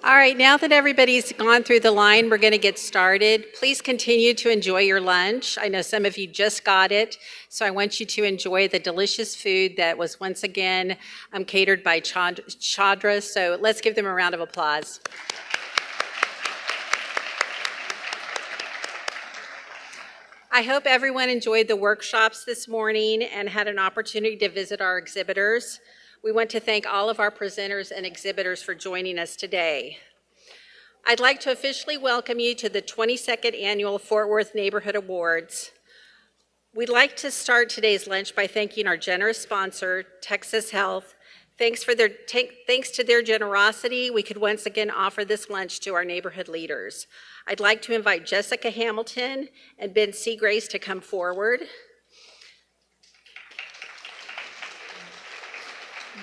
All right, now that everybody's gone through the line, we're going to get started. Please continue to enjoy your lunch. I know some of you just got it, so I want you to enjoy the delicious food that was once again catered by Chandra. So let's give them a round of applause. I hope everyone enjoyed the workshops this morning and had an opportunity to visit our exhibitors. We want to thank all of our presenters and exhibitors for joining us today. I'd like to officially welcome you to the 22nd Annual Fort Worth Neighborhood Awards. We'd like to start today's lunch by thanking our generous sponsor, Texas Health. Thanks to their generosity, we could once again offer this lunch to our neighborhood leaders. I'd like to invite Jessica Hamilton and Ben Seagrace to come forward.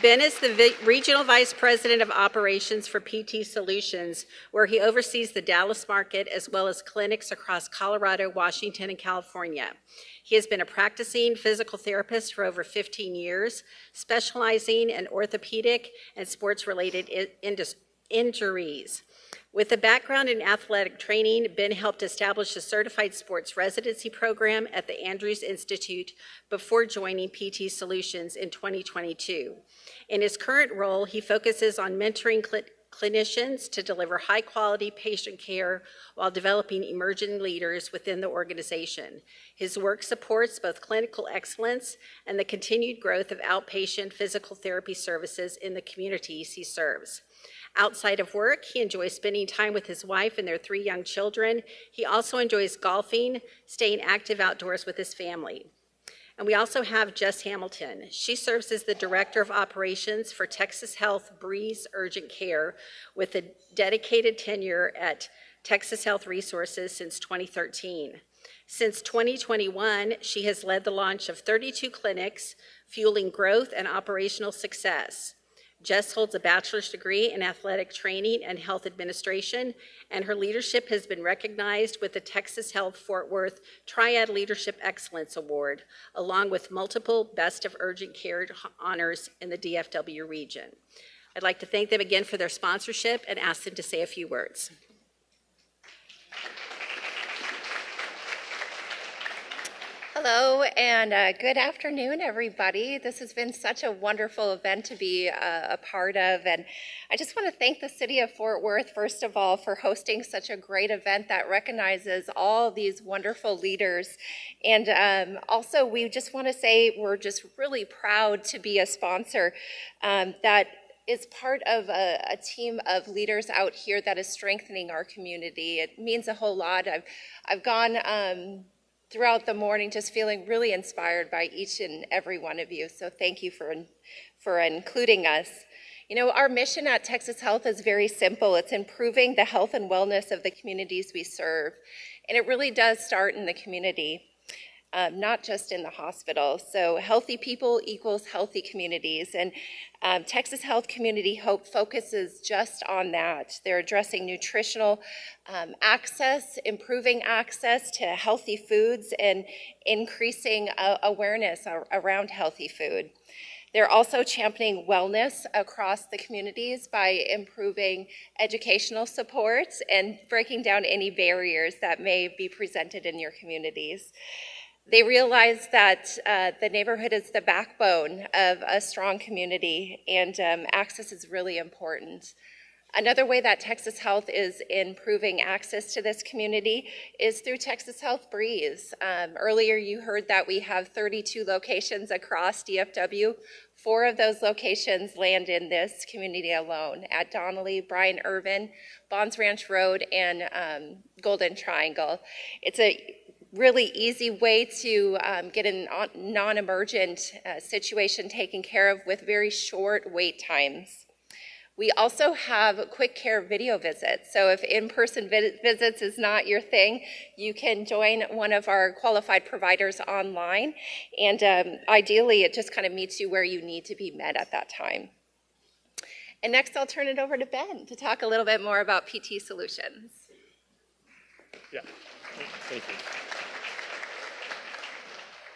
Ben is the Regional Vice President of Operations for PT Solutions, where he oversees the Dallas market as well as clinics across Colorado, Washington, and California. He has been a practicing physical therapist for over 15 years, specializing in orthopedic and sports-related injuries. With a background in athletic training, Ben helped establish a certified sports residency program at the Andrews Institute before joining PT Solutions in 2022. In his current role, he focuses on mentoring clinicians to deliver high-quality patient care while developing emerging leaders within the organization. His work supports both clinical excellence and the continued growth of outpatient physical therapy services in the communities he serves. Outside of work, he enjoys spending time with his wife and their 3 young children. He also enjoys golfing, staying active outdoors with his family. And we also have Jess Hamilton. She serves as the Director of Operations for Texas Health Breeze Urgent Care with a dedicated tenure at Texas Health Resources since 2013. Since 2021, she has led the launch of 32 clinics, fueling growth and operational success. Jess holds a bachelor's degree in athletic training and health administration, and her leadership has been recognized with the Texas Health Fort Worth Triad Leadership Excellence Award, along with multiple Best of Urgent Care honors in the DFW region. I'd like to thank them again for their sponsorship and ask them to say a few words. Hello and good afternoon, everybody. This has been such a wonderful event to be a part of, and I just want to thank the City of Fort Worth, first of all, for hosting such a great event that recognizes all these wonderful leaders. And also, we just want to say we're just really proud to be a sponsor that is part of a team of leaders out here that is strengthening our community. It means a whole lot. I've gone throughout the morning just feeling really inspired by each and every one of you. So thank you for including us. You know, our mission at Texas Health is very simple. It's improving the health and wellness of the communities we serve. And it really does start in the community, not just in the hospital. So healthy people equals healthy communities. And Texas Health Community Hope focuses just on that. They're addressing nutritional access, improving access to healthy foods, and increasing awareness around healthy food. They're also championing wellness across the communities by improving educational supports and breaking down any barriers that may be presented in your communities. They realize that the neighborhood is the backbone of a strong community, and access is really important. Another way that Texas Health is improving access to this community is through Texas Health Breeze. Earlier you heard that we have 32 locations across DFW. 4 of those locations land in this community alone, at Donnelly, Bryan Irvin, Bonds Ranch Road, and Golden Triangle. It's a really easy way to get a non-emergent situation taken care of with very short wait times. We also have quick care video visits. So if in-person visits is not your thing, you can join one of our qualified providers online. And ideally, it just kind of meets you where you need to be met at that time. And next, I'll turn it over to Ben to talk a little bit more about PT Solutions. Yeah, thank you.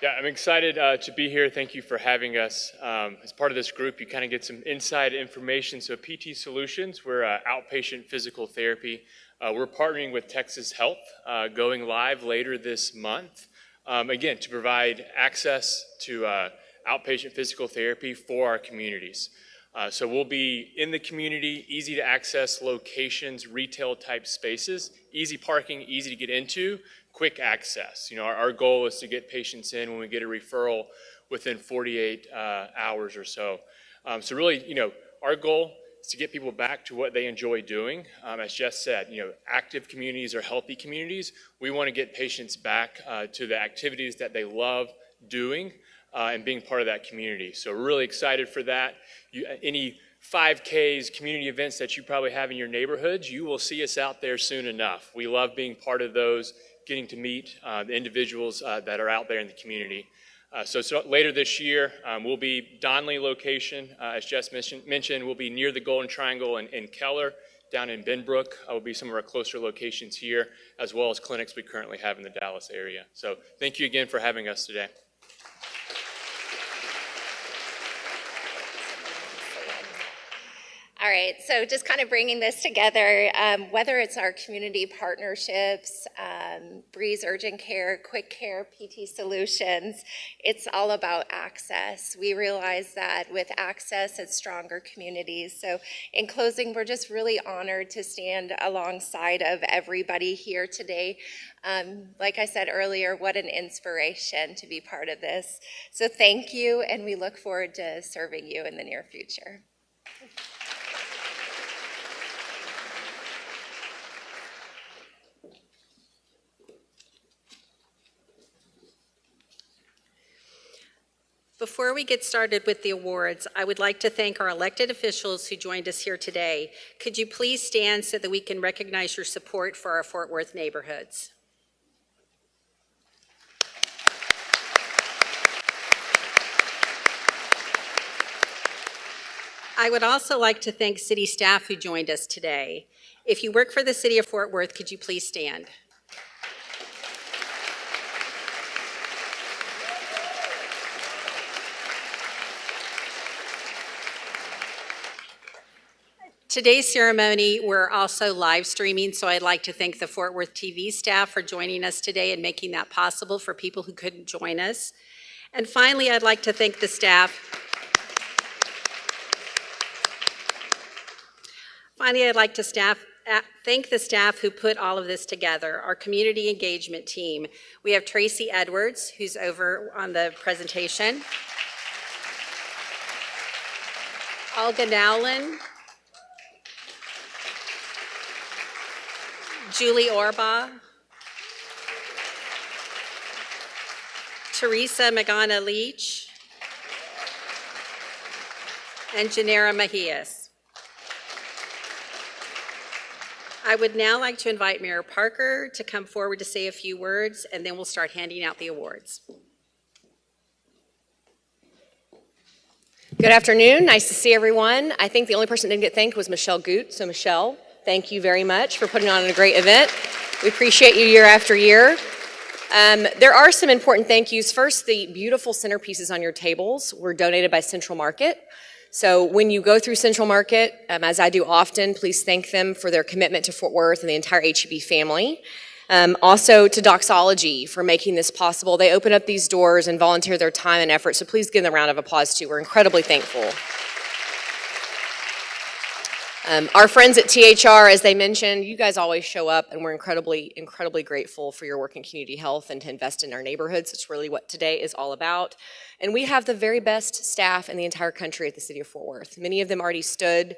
Yeah, I'm excited to be here. Thank you for having us. As part of this group, you kind of get some inside information. So PT Solutions, we're outpatient physical therapy. We're partnering with Texas Health, going live later this month, again, to provide access to outpatient physical therapy for our communities. So we'll be in the community, easy to access locations, retail type spaces, easy parking, easy to get into, quick access. You know, our goal is to get patients in when we get a referral within 48 hours or so. So really, you know, our goal is to get people back to what they enjoy doing. As Jess said, you know, active communities are healthy communities. We want to get patients back to the activities that they love doing and being part of that community. So we're really excited for that. Any 5Ks, community events that you probably have in your neighborhoods, you will see us out there soon enough. We love being part of those, getting to meet the individuals that are out there in the community. So later this year, we'll be Donley location, as Jess mentioned, we'll be near the Golden Triangle in Keller, down in Benbrook. Will be some of our closer locations here, as well as clinics we currently have in the Dallas area. So thank you again for having us today. All right, so just kind of bringing this together, whether it's our community partnerships, Breeze Urgent Care, Quick Care, PT Solutions, it's all about access. We realize that with access, it's stronger communities. So in closing, we're just really honored to stand alongside of everybody here today. Like I said earlier, what an inspiration to be part of this. So thank you, and we look forward to serving you in the near future. Before we get started with the awards, I would like to thank our elected officials who joined us here today. Could you please stand so that we can recognize your support for our Fort Worth neighborhoods? I would also like to thank city staff who joined us today. If you work for the city of Fort Worth, could you please stand? Today's ceremony, we're also live streaming, so I'd like to thank the Fort Worth TV staff for joining us today and making that possible for people who couldn't join us. And finally, I'd like to thank the staff. Thank the staff who put all of this together, our community engagement team. We have Tracy Edwards, who's over on the presentation. Olga Nowlin. Julie Orbaugh, Teresa Magana Leach, and Janera Mejias. I would now like to invite Mayor Parker to come forward to say a few words, and then we'll start handing out the awards. Good afternoon. Nice to see everyone. I think the only person that didn't get thanked was Michelle Goot. So Michelle, thank you very much for putting on a great event. We appreciate you year after year. There are some important thank yous. First, the beautiful centerpieces on your tables were donated by Central Market. So when you go through Central Market, as I do often, please thank them for their commitment to Fort Worth and the entire HEB family. Also to Doxology for making this possible. They open up these doors and volunteer their time and effort, so please give them a round of applause too. We're incredibly thankful. Our friends at THR, as they mentioned, you guys always show up, and we're incredibly grateful for your work in community health and to invest in our neighborhoods. It's really what today is all about. And we have the very best staff in the entire country at the City of Fort Worth. Many of them already stood.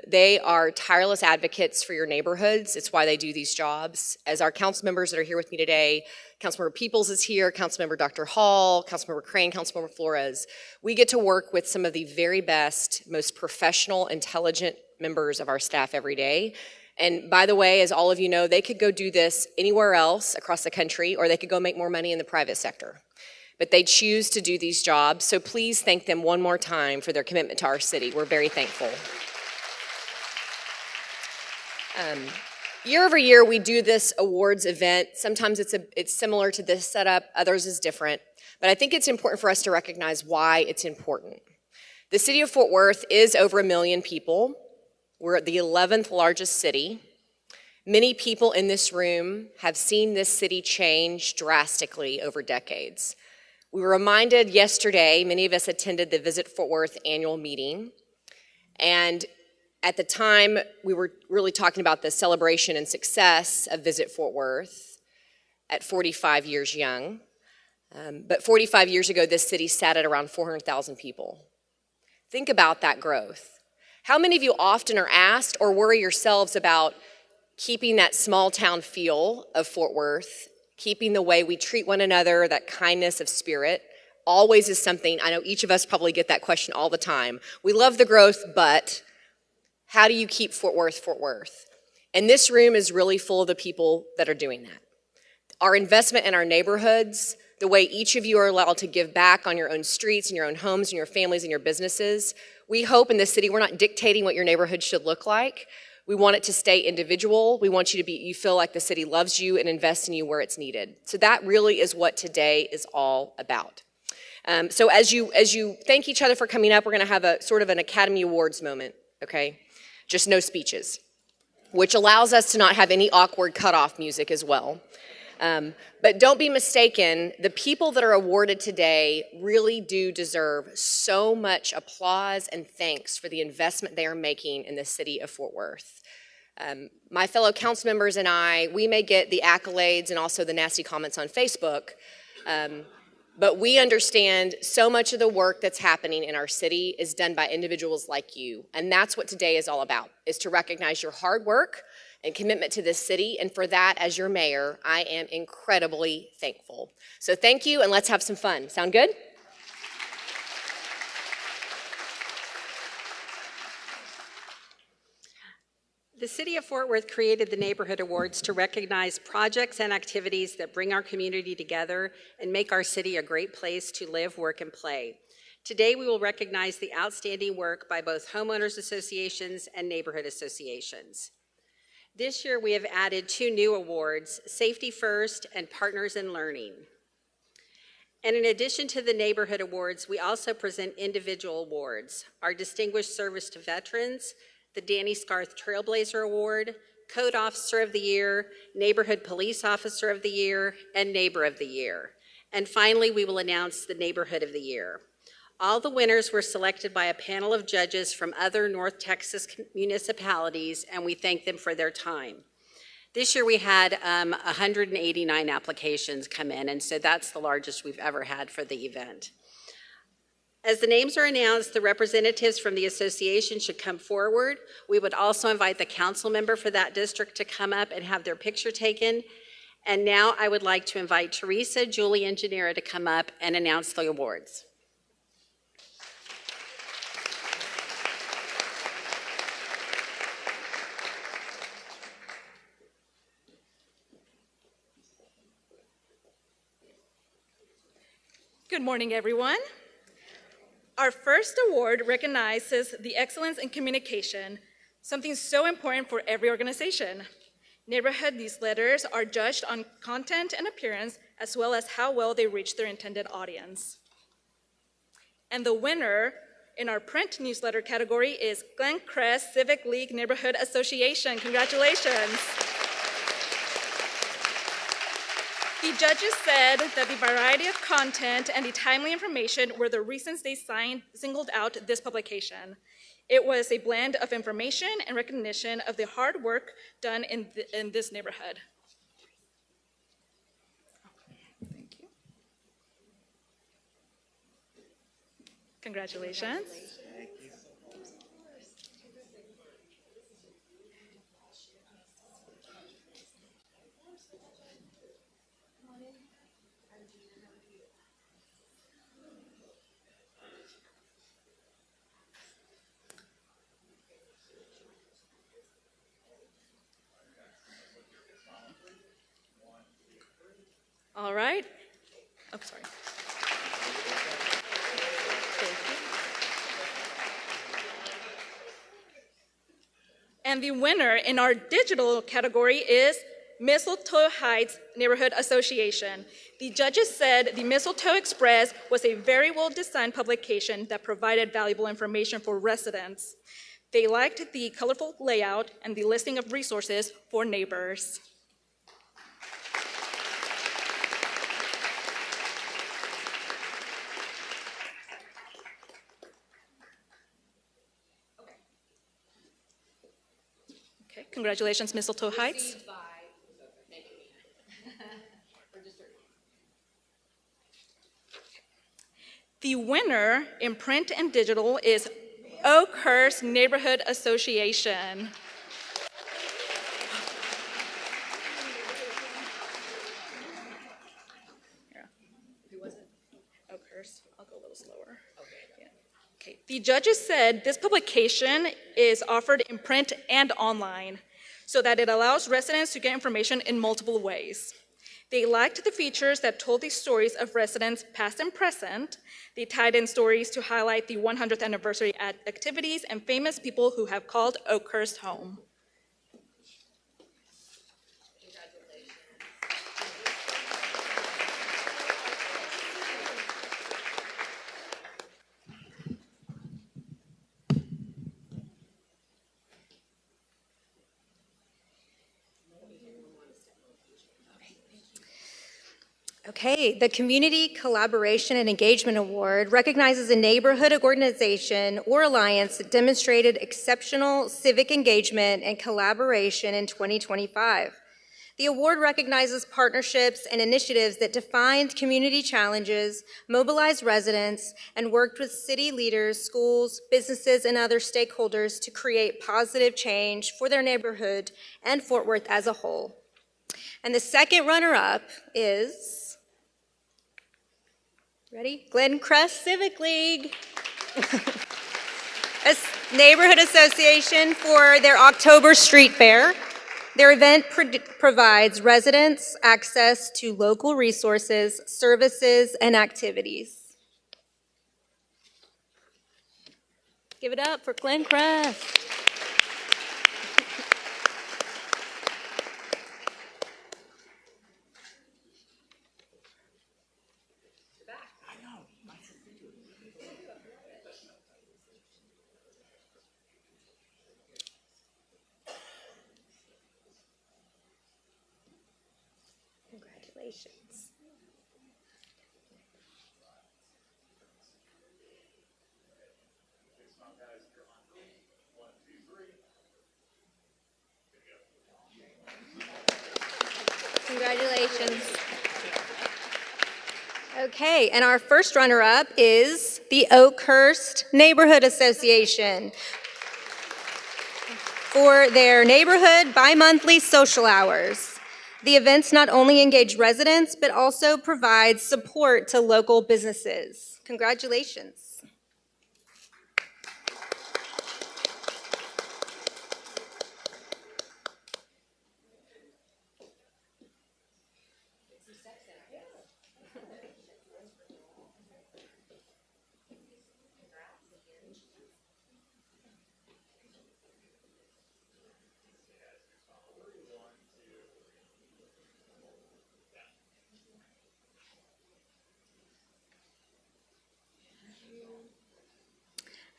They are tireless advocates for your neighborhoods. It's why they do these jobs. As our council members that are here with me today, Councilmember Peoples is here, Councilmember Dr. Hall, Councilmember Crane, Councilmember Flores. We get to work with some of the very best, most professional, intelligent members of our staff every day. And by the way, as all of you know, they could go do this anywhere else across the country, or they could go make more money in the private sector. But they choose to do these jobs, so please thank them one more time for their commitment to our city. We're very thankful. Year over year, we do this awards event. Sometimes it's similar to this setup, others is different. but I think it's important for us to recognize why it's important. The city of Fort Worth is over 1 million people. We're the 11th largest city. Many people in this room have seen this city change drastically over decades. We were reminded yesterday, many of us attended the Visit Fort Worth annual meeting, and at the time, we were really talking about the celebration and success of Visit Fort Worth at 45 years young. But 45 years ago, this city sat at around 400,000 people. Think about that growth. How many of you often are asked or worry yourselves about keeping that small town feel of Fort Worth, keeping the way we treat one another, that kindness of spirit? Always is something, I know each of us probably get that question all the time. We love the growth, but how do you keep Fort Worth, Fort Worth? And this room is really full of the people that are doing that. Our investment in our neighborhoods, the way each of you are allowed to give back on your own streets and your own homes and your families and your businesses. We hope in this city we're not dictating what your neighborhood should look like. We want it to stay individual. We want you feel like the city loves you and invests in you where it's needed. So that really is what today is all about. So as you thank each other for coming up, we're gonna have a sort of an Academy Awards moment, okay? Just no speeches, which allows us to not have any awkward cutoff music as well. But don't be mistaken, the people that are awarded today really do deserve so much applause and thanks for the investment they are making in the city of Fort Worth. My fellow council members and I, we may get the accolades and also the nasty comments on Facebook, but we understand so much of the work that's happening in our city is done by individuals like you. And that's what today is all about, is to recognize your hard work and commitment to this city. And for that, as your mayor, I am incredibly thankful. So thank you, and let's have some fun. Sound good? The City of Fort Worth created the Neighborhood Awards to recognize projects and activities that bring our community together and make our city a great place to live, work, and play. Today, we will recognize the outstanding work by both homeowners associations and neighborhood associations. This year, we have added 2 new awards, Safety First and Partners in Learning. And in addition to the Neighborhood Awards, we also present individual awards, our Distinguished Service to Veterans, the Danny Scarth Trailblazer Award, Code Officer of the Year, Neighborhood Police Officer of the Year, and Neighbor of the Year. And finally, we will announce the Neighborhood of the Year. All the winners were selected by a panel of judges from other North Texas municipalities, and we thank them for their time. This year we had 189 applications come in, and so that's the largest we've ever had for the event. As the names are announced, the representatives from the association should come forward. We would also invite the council member for that district to come up and have their picture taken. And now I would like to invite Teresa Julie Engineera to come up and announce the awards. Good morning, everyone. Our first award recognizes the excellence in communication, something so important for every organization. Neighborhood newsletters are judged on content and appearance, as well as how well they reach their intended audience. And the winner in our print newsletter category is Glencrest Civic League Neighborhood Association. Congratulations. The judges said that the variety of content and the timely information were the reasons they singled out this publication. It was a blend of information and recognition of the hard work done in this neighborhood. Thank you. Congratulations. All right. Oh, sorry. Thank you. And the winner in our digital category is Mistletoe Heights Neighborhood Association. The judges said the Mistletoe Express was a very well-designed publication that provided valuable information for residents. They liked the colorful layout and the listing of resources for neighbors. Okay, congratulations, Mistletoe Heights. The winner in print and digital is Oakhurst Neighborhood Association. Who was it? Oakhurst. I'll go a little slower. Yeah. Okay. The judges said this publication is offered in print and online so that it allows residents to get information in multiple ways. They liked the features that told the stories of residents past and present. They tied in stories to highlight the 100th anniversary activities and famous people who have called Oakhurst home. Okay, the Community Collaboration and Engagement Award recognizes a neighborhood organization or alliance that demonstrated exceptional civic engagement and collaboration in 2025. The award recognizes partnerships and initiatives that defined community challenges, mobilized residents, and worked with city leaders, schools, businesses, and other stakeholders to create positive change for their neighborhood and Fort Worth as a whole. And the second runner-up is, ready? Glencrest Civic League. A neighborhood association for their October Street Fair. Their event provides residents access to local resources, services, and activities. Give it up for Glencrest. Congratulations. Congratulations. Okay, and our first runner-up is the Oakhurst Neighborhood Association for their neighborhood bi-monthly social hours. The events not only engage residents, but also provide support to local businesses. Congratulations.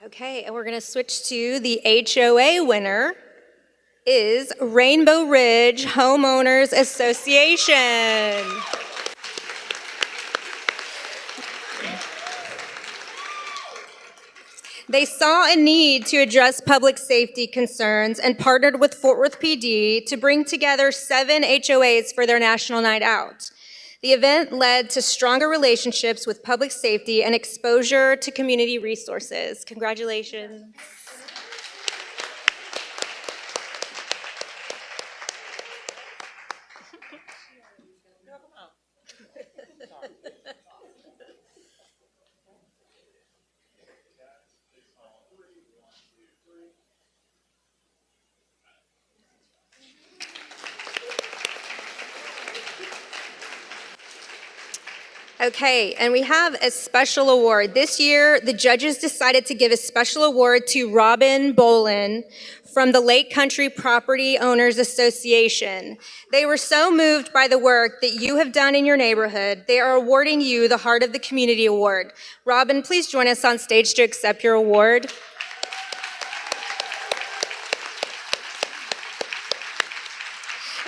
Okay, and we're going to switch to the HOA winner is Rainbow Ridge Homeowners Association. They saw a need to address public safety concerns and partnered with Fort Worth PD to bring together 7 HOAs for their National Night Out. The event led to stronger relationships with public safety and exposure to community resources. Congratulations. Okay, and we have a special award. This year, the judges decided to give a special award to Robin Bolin from the Lake Country Property Owners Association. They were so moved by the work that you have done in your neighborhood, they are awarding you the Heart of the Community Award. Robin, please join us on stage to accept your award.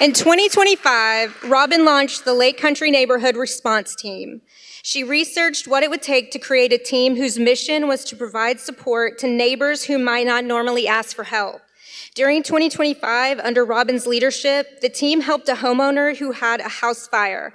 In 2025, Robin launched the Lake Country Neighborhood Response Team. She researched what it would take to create a team whose mission was to provide support to neighbors who might not normally ask for help. During 2025, under Robin's leadership, the team helped a homeowner who had a house fire.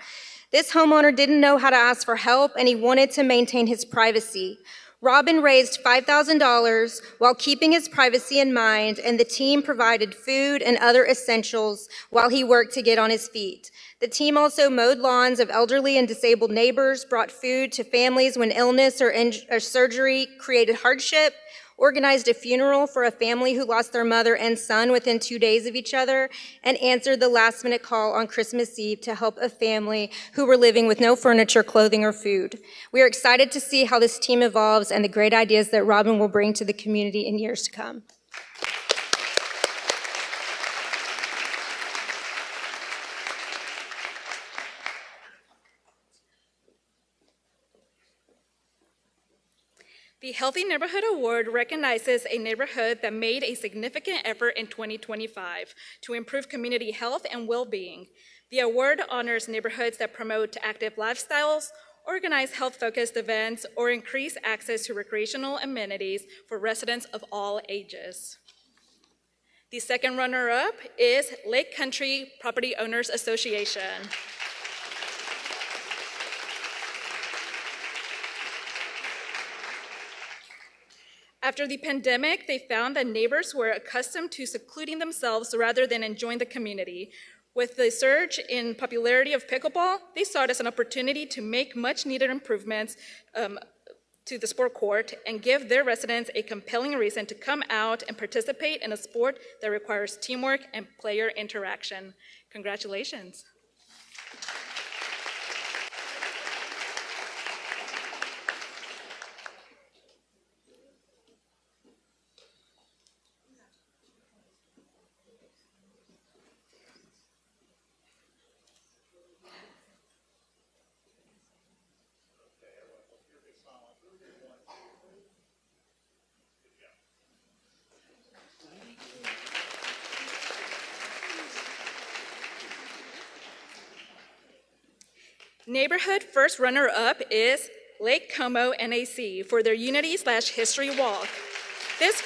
This homeowner didn't know how to ask for help and he wanted to maintain his privacy. Robin raised $5,000 while keeping his privacy in mind, and the team provided food and other essentials while he worked to get on his feet. The team also mowed lawns of elderly and disabled neighbors, brought food to families when illness or surgery created hardship, organized a funeral for a family who lost their mother and son within 2 days of each other, and answered the last-minute call on Christmas Eve to help a family who were living with no furniture, clothing, or food. We are excited to see how this team evolves and the great ideas that Robin will bring to the community in years to come. The Healthy Neighborhood Award recognizes a neighborhood that made a significant effort in 2025 to improve community health and well-being. The award honors neighborhoods that promote active lifestyles, organize health-focused events, or increase access to recreational amenities for residents of all ages. The second runner-up is Lake Country Property Owners Association. After the pandemic, they found that neighbors were accustomed to secluding themselves rather than enjoying the community. With the surge in popularity of pickleball, they saw it as an opportunity to make much-needed improvements to the sport court and give their residents a compelling reason to come out and participate in a sport that requires teamwork and player interaction. Congratulations. Neighborhood first runner-up is Lake Como NAC for their Unity/History Walk. This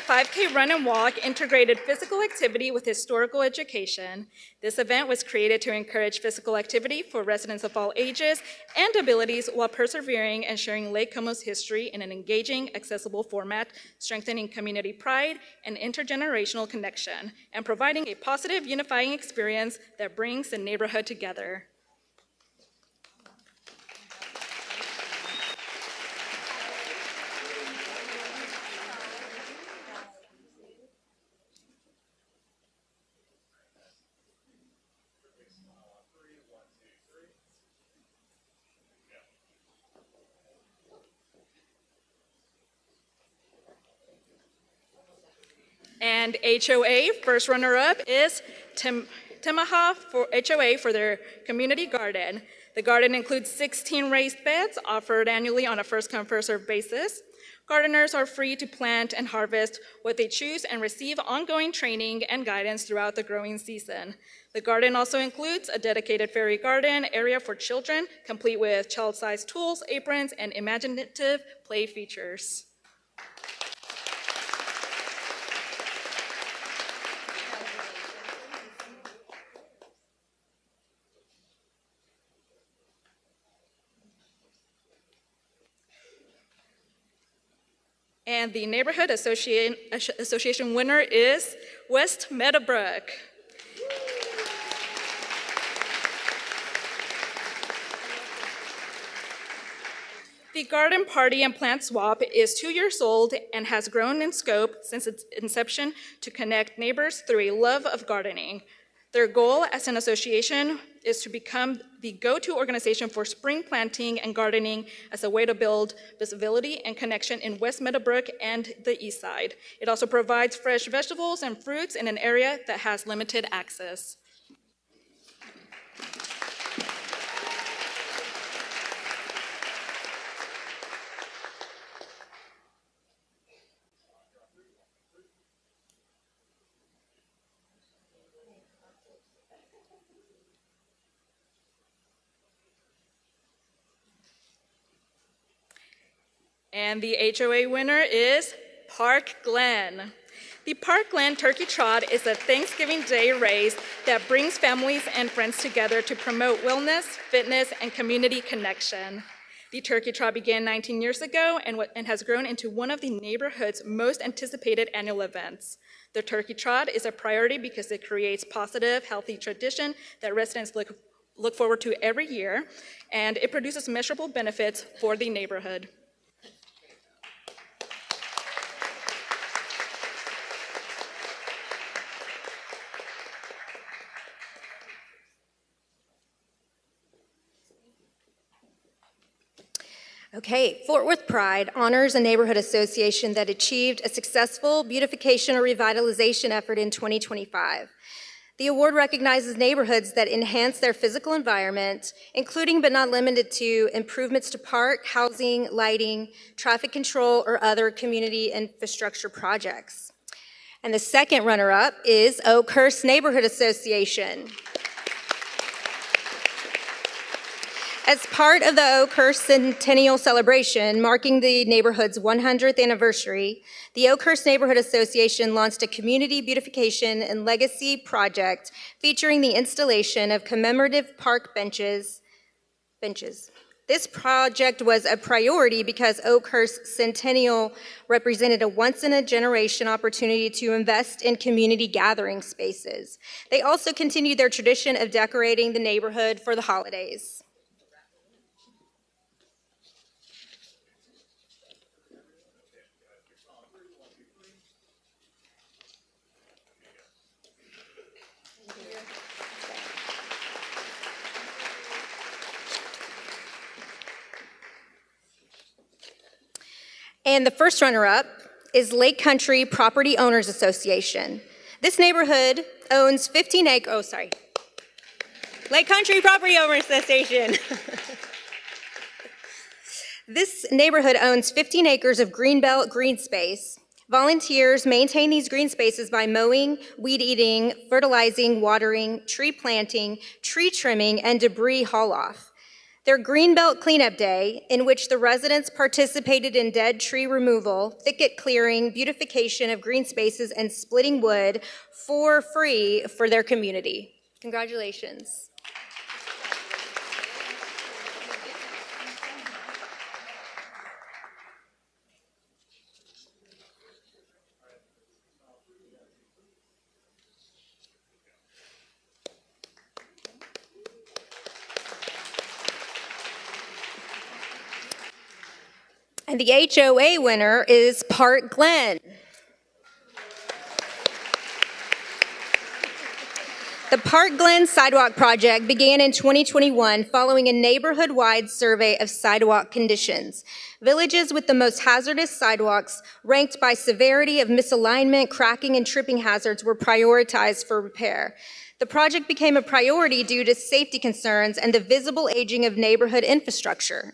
5K run and walk integrated physical activity with historical education. This event was created to encourage physical activity for residents of all ages and abilities while persevering and sharing Lake Como's history in an engaging, accessible format, strengthening community pride and intergenerational connection, and providing a positive, unifying experience that brings the neighborhood together. And HOA, first runner-up, is Temaha for HOA for their community garden. The garden includes 16 raised beds offered annually on a first-come, first-served basis. Gardeners are free to plant and harvest what they choose and receive ongoing training and guidance throughout the growing season. The garden also includes a dedicated fairy garden area for children, complete with child-sized tools, aprons, and imaginative play features. And the Neighborhood Association winner is West Meadowbrook. The Garden Party and Plant Swap is 2 years old and has grown in scope since its inception to connect neighbors through a love of gardening. Their goal as an association is to become the go-to organization for spring planting and gardening as a way to build visibility and connection in West Meadowbrook and the East Side. It also provides fresh vegetables and fruits in an area that has limited access. And the HOA winner is Park Glen. The Park Glen Turkey Trot is a Thanksgiving Day race that brings families and friends together to promote wellness, fitness, and community connection. The Turkey Trot began 19 years ago and has grown into one of the neighborhood's most anticipated annual events. The Turkey Trot is a priority because it creates positive, healthy tradition that residents look forward to every year, and it produces measurable benefits for the neighborhood. Okay, Fort Worth Pride honors a neighborhood association that achieved a successful beautification or revitalization effort in 2025. The award recognizes neighborhoods that enhance their physical environment, including but not limited to improvements to park, housing, lighting, traffic control, or other community infrastructure projects. And the second runner-up is Oakhurst Neighborhood Association. As part of the Oakhurst Centennial Celebration, marking the neighborhood's 100th anniversary, the Oakhurst Neighborhood Association launched a community beautification and legacy project featuring the installation of commemorative park benches. This project was a priority because Oakhurst Centennial represented a once-in-a-generation opportunity to invest in community gathering spaces. They also continued their tradition of decorating the neighborhood for the holidays. And the first runner-up is Lake Country Property Owners Association. This neighborhood owns 15 acres, Lake Country Property Owners Association. This neighborhood owns 15 acres of greenbelt green space. Volunteers maintain these green spaces by mowing, weed eating, fertilizing, watering, tree planting, tree trimming, and debris haul-off. Their Greenbelt Cleanup Day, in which the residents participated in dead tree removal, thicket clearing, beautification of green spaces, and splitting wood for free for their community. Congratulations. And the HOA winner is Park Glen. The Park Glen Sidewalk Project began in 2021 following a neighborhood-wide survey of sidewalk conditions. Villages with the most hazardous sidewalks, ranked by severity of misalignment, cracking, and tripping hazards, were prioritized for repair. The project became a priority due to safety concerns and the visible aging of neighborhood infrastructure.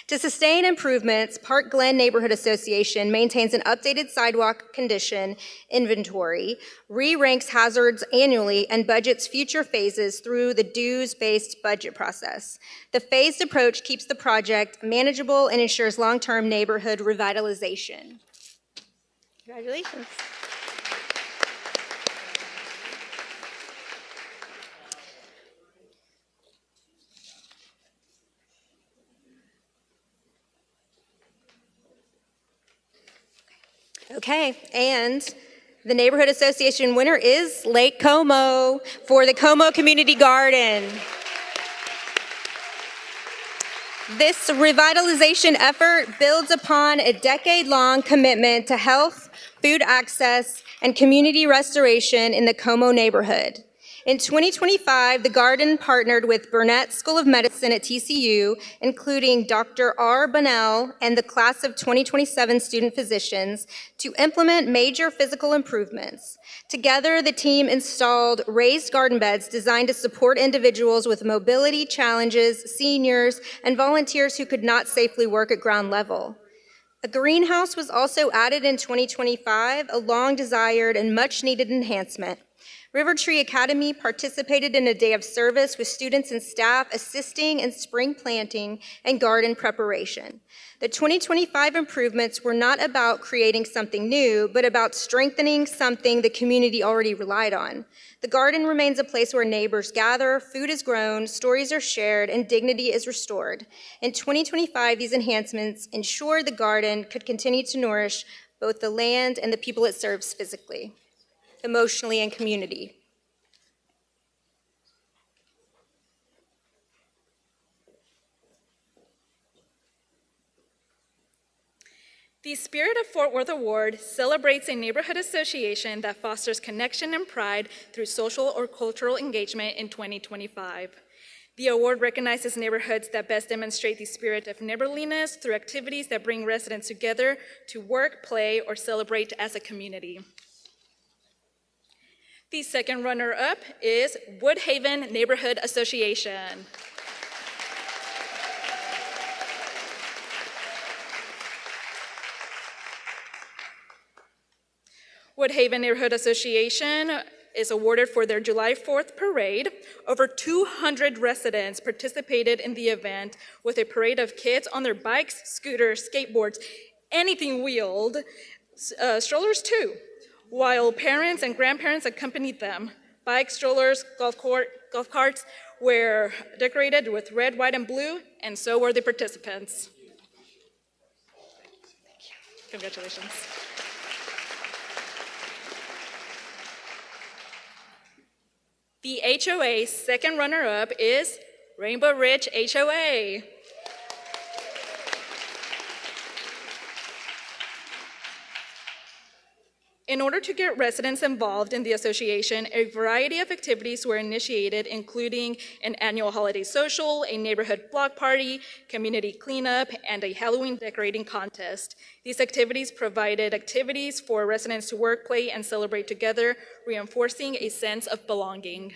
To sustain improvements, Park Glen Neighborhood Association maintains an updated sidewalk condition inventory, re-ranks hazards annually, and budgets future phases through the dues-based budget process. The phased approach keeps the project manageable and ensures long-term neighborhood revitalization. Congratulations. Okay, and the Neighborhood Association winner is Lake Como for the Como Community Garden. This revitalization effort builds upon a decade-long commitment to health, food access, and community restoration in the Como neighborhood. In 2025, the Garden partnered with Burnett School of Medicine at TCU, including Dr. R. Bunnell and the class of 2027 student physicians, to implement major physical improvements. Together, the team installed raised garden beds designed to support individuals with mobility challenges, seniors, and volunteers who could not safely work at ground level. A greenhouse was also added in 2025, a long-desired and much-needed enhancement. River Tree Academy participated in a day of service with students and staff assisting in spring planting and garden preparation. The 2025 improvements were not about creating something new, but about strengthening something the community already relied on. The garden remains a place where neighbors gather, food is grown, stories are shared, and dignity is restored. In 2025, these enhancements ensured the garden could continue to nourish both the land and the people it serves physically, emotionally, and community. The Spirit of Fort Worth Award celebrates a neighborhood association that fosters connection and pride through social or cultural engagement in 2025. The award recognizes neighborhoods that best demonstrate the spirit of neighborliness through activities that bring residents together to work, play, or celebrate as a community. The second runner-up is Woodhaven Neighborhood Association. Woodhaven Neighborhood Association is awarded for their July 4th parade. Over 200 residents participated in the event with a parade of kids on their bikes, scooters, skateboards, anything wheeled, strollers too, while parents and grandparents accompanied them. Bikes, strollers, golf carts were decorated with red, white, and blue, and so were the participants. Thank you. Congratulations. The HOA second runner-up is Rainbow Ridge HOA. In order to get residents involved in the association, a variety of activities were initiated, including an annual holiday social, a neighborhood block party, community cleanup, and a Halloween decorating contest. These activities provided activities for residents to work, play, and celebrate together, reinforcing a sense of belonging.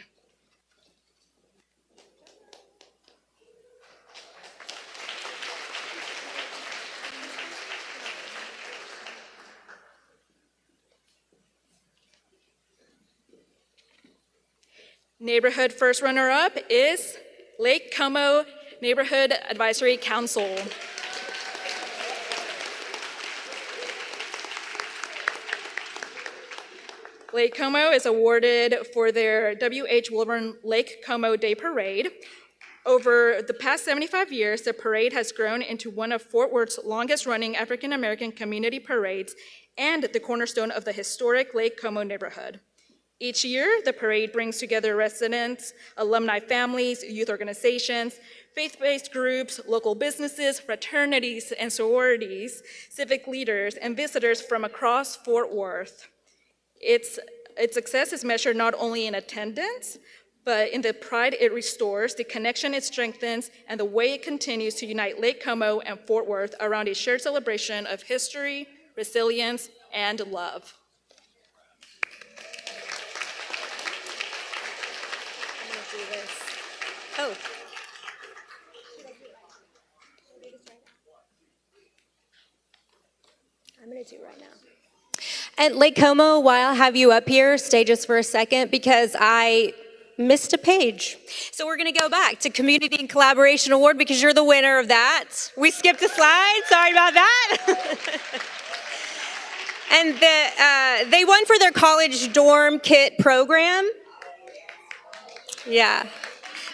Neighborhood first runner-up is Lake Como Neighborhood Advisory Council. Lake Como is awarded for their W.H. Wilburn Lake Como Day Parade. Over the past 75 years, the parade has grown into one of Fort Worth's longest-running African-American community parades and the cornerstone of the historic Lake Como neighborhood. Each year, the parade brings together residents, alumni families, youth organizations, faith-based groups, local businesses, fraternities and sororities, civic leaders, and visitors from across Fort Worth. Its success is measured not only in attendance, but in the pride it restores, the connection it strengthens, and the way it continues to unite Lake Como and Fort Worth around a shared celebration of history, resilience, and love. Oh. I'm going to do right now. And Lake Como, while I have you up here, stay just for a second because I missed a page. So we're going to go back to Community and Collaboration Award because you're the winner of that. We skipped a slide. Sorry about that. And they won for their college dorm kit program. Yeah.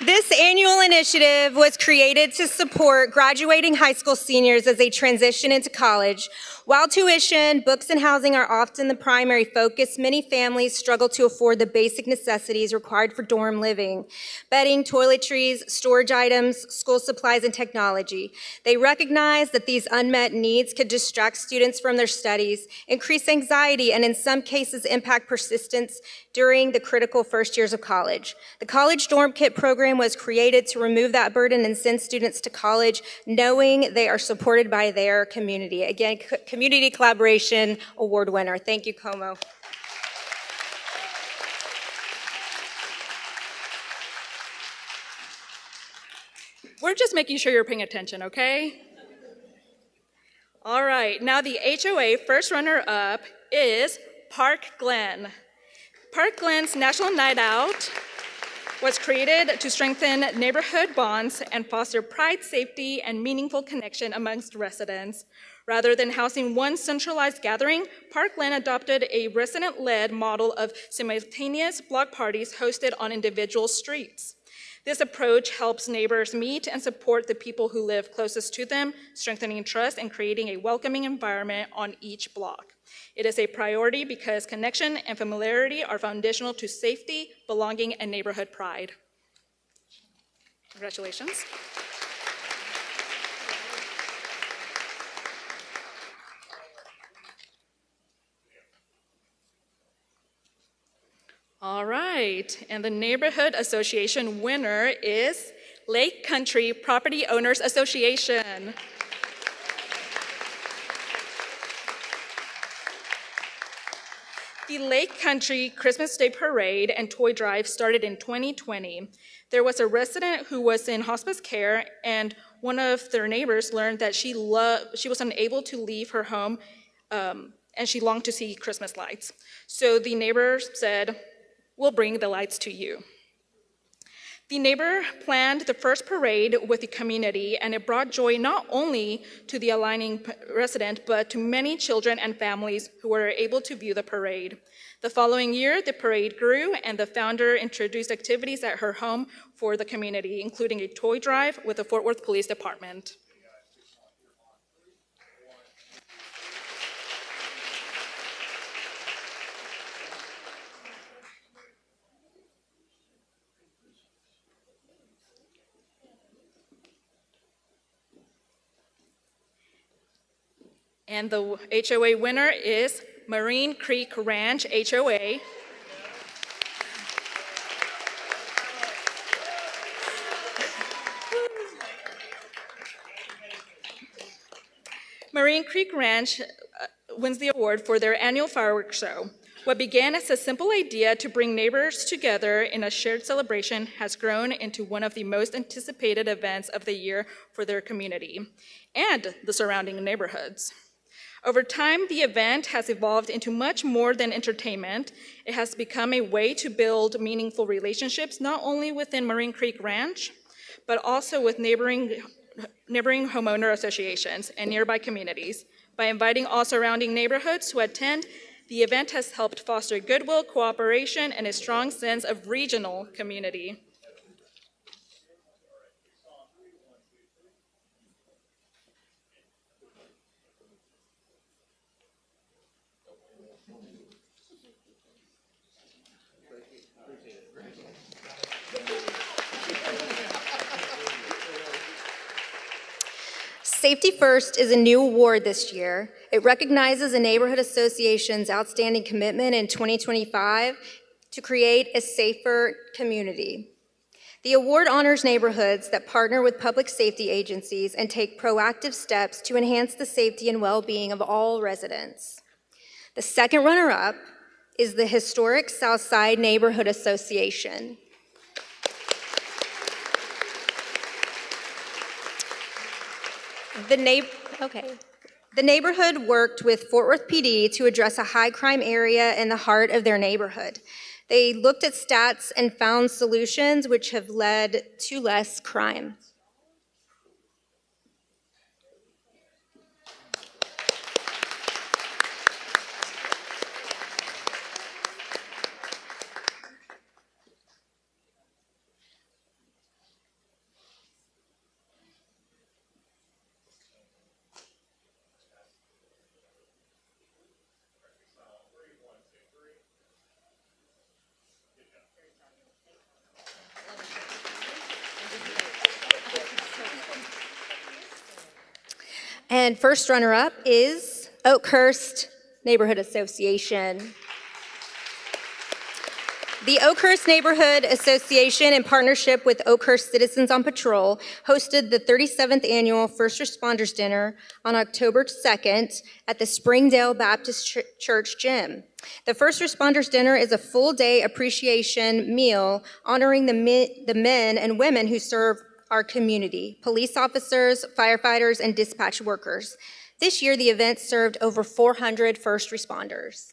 This annual initiative was created to support graduating high school seniors as they transition into college. While tuition, books, and housing are often the primary focus, many families struggle to afford the basic necessities required for dorm living: bedding, toiletries, storage items, school supplies, and technology. They recognize that these unmet needs could distract students from their studies, increase anxiety, and in some cases impact persistence during the critical first years of college. The College Dorm Kit program was created to remove that burden and send students to college knowing they are supported by their community. Again, Community Collaboration Award winner. Thank you, Como. We're just making sure you're paying attention, okay? All right, now the HOA first runner-up is Park Glen. Park Glen's National Night Out was created to strengthen neighborhood bonds and foster pride, safety, and meaningful connection amongst residents. Rather than housing one centralized gathering, Park Glen adopted a resident-led model of simultaneous block parties hosted on individual streets. This approach helps neighbors meet and support the people who live closest to them, strengthening trust and creating a welcoming environment on each block. It is a priority because connection and familiarity are foundational to safety, belonging, and neighborhood pride. Congratulations. All right, and the Neighborhood Association winner is Lake Country Property Owners Association. The Lake Country Christmas Day Parade and Toy Drive started in 2020. There was a resident who was in hospice care, and one of their neighbors learned that she was unable to leave her home, and she longed to see Christmas lights. So the neighbor said, "We'll bring the lights to you." The neighbor planned the first parade with the community, and it brought joy not only to the aligning resident, but to many children and families who were able to view the parade. The following year, the parade grew, and the founder introduced activities at her home for the community, including a toy drive with the Fort Worth Police Department. And the HOA winner is Marine Creek Ranch HOA. Marine Creek Ranch wins the award for their annual fireworks show. What began as a simple idea to bring neighbors together in a shared celebration has grown into one of the most anticipated events of the year for their community and the surrounding neighborhoods. Over time, the event has evolved into much more than entertainment. It has become a way to build meaningful relationships, not only within Marine Creek Ranch, but also with neighboring homeowner associations and nearby communities. By inviting all surrounding neighborhoods to attend, the event has helped foster goodwill, cooperation, and a strong sense of regional community. Safety First is a new award this year. It recognizes a neighborhood association's outstanding commitment in 2025 to create a safer community. The award honors neighborhoods that partner with public safety agencies and take proactive steps to enhance the safety and well-being of all residents. The second runner-up is the Historic Southside Neighborhood Association. The neighborhood worked with Fort Worth PD to address a high crime area in the heart of their neighborhood. They looked at stats and found solutions which have led to less crime. And first runner-up is Oakhurst Neighborhood Association. The Oakhurst Neighborhood Association, in partnership with Oakhurst Citizens on Patrol, hosted the 37th Annual First Responders Dinner on October 2nd at the Springdale Baptist Church Gym. The First Responders Dinner is a full-day appreciation meal honoring the men and women who serve our community, police officers, firefighters, and dispatch workers. This year, the event served over 400 first responders.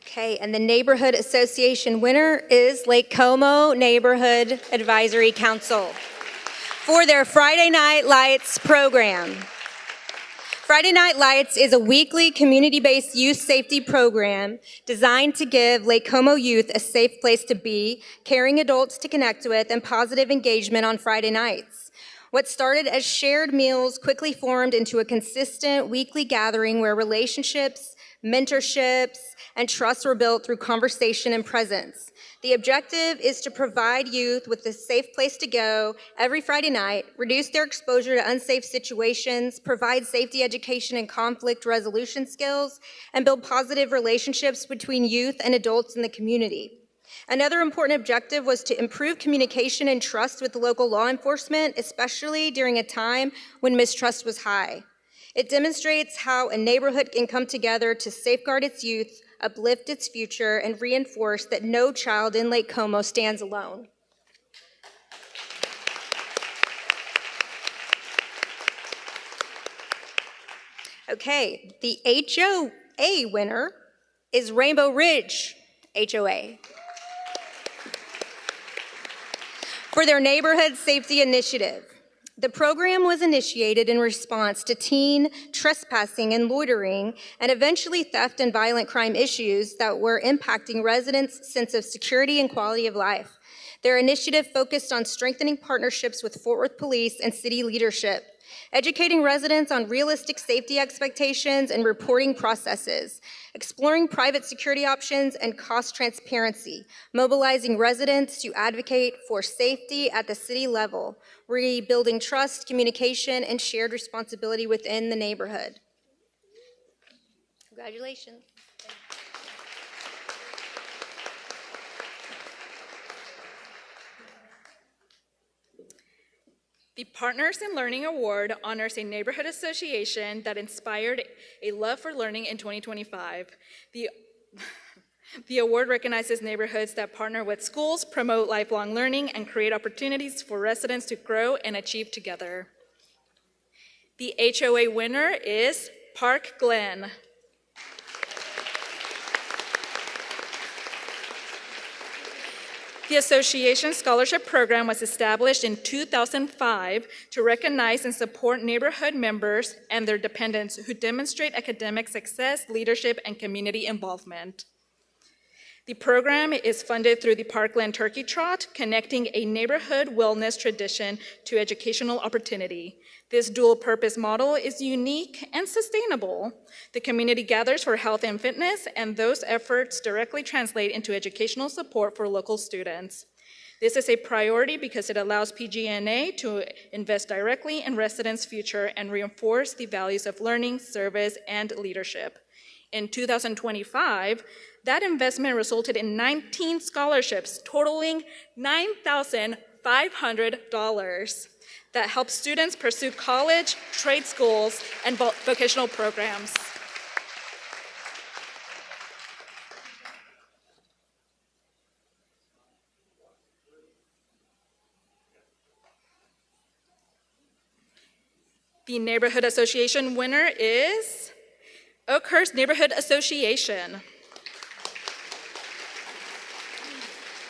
Okay, and the Neighborhood Association winner is Lake Como Neighborhood Advisory Council for their Friday Night Lights program. Friday Night Lights is a weekly community-based youth safety program designed to give Lake Como youth a safe place to be, caring adults to connect with, and positive engagement on Friday nights. What started as shared meals quickly formed into a consistent weekly gathering where relationships, mentorships, and trust were built through conversation and presence. The objective is to provide youth with a safe place to go every Friday night, reduce their exposure to unsafe situations, provide safety education and conflict resolution skills, and build positive relationships between youth and adults in the community. Another important objective was to improve communication and trust with the local law enforcement, especially during a time when mistrust was high. It demonstrates how a neighborhood can come together to safeguard its youth, uplift its future, and reinforce that no child in Lake Como stands alone. Okay, the HOA winner is Rainbow Ridge HOA for their neighborhood safety initiative. The program was initiated in response to teen trespassing and loitering, and eventually theft and violent crime issues that were impacting residents' sense of security and quality of life. Their initiative focused on strengthening partnerships with Fort Worth Police and city leadership, educating residents on realistic safety expectations and reporting processes, exploring private security options and cost transparency, mobilizing residents to advocate for safety at the city level, rebuilding trust, communication, and shared responsibility within the neighborhood. Congratulations. The Partners in Learning Award honors a neighborhood association that inspired a love for learning in 2025. The award recognizes neighborhoods that partner with schools, promote lifelong learning, and create opportunities for residents to grow and achieve together. The HOA winner is Park Glen. The association's scholarship program was established in 2005 to recognize and support neighborhood members and their dependents who demonstrate academic success, leadership, and community involvement. The program is funded through the Parkland Turkey Trot, connecting a neighborhood wellness tradition to educational opportunity. This dual-purpose model is unique and sustainable. The community gathers for health and fitness, and those efforts directly translate into educational support for local students. This is a priority because it allows PG&A to invest directly in residents' future and reinforce the values of learning, service, and leadership. In 2025, that investment resulted in 19 scholarships totaling $9,500 that help students pursue college, trade schools, and vocational programs. The Neighborhood Association winner is Oakhurst Neighborhood Association.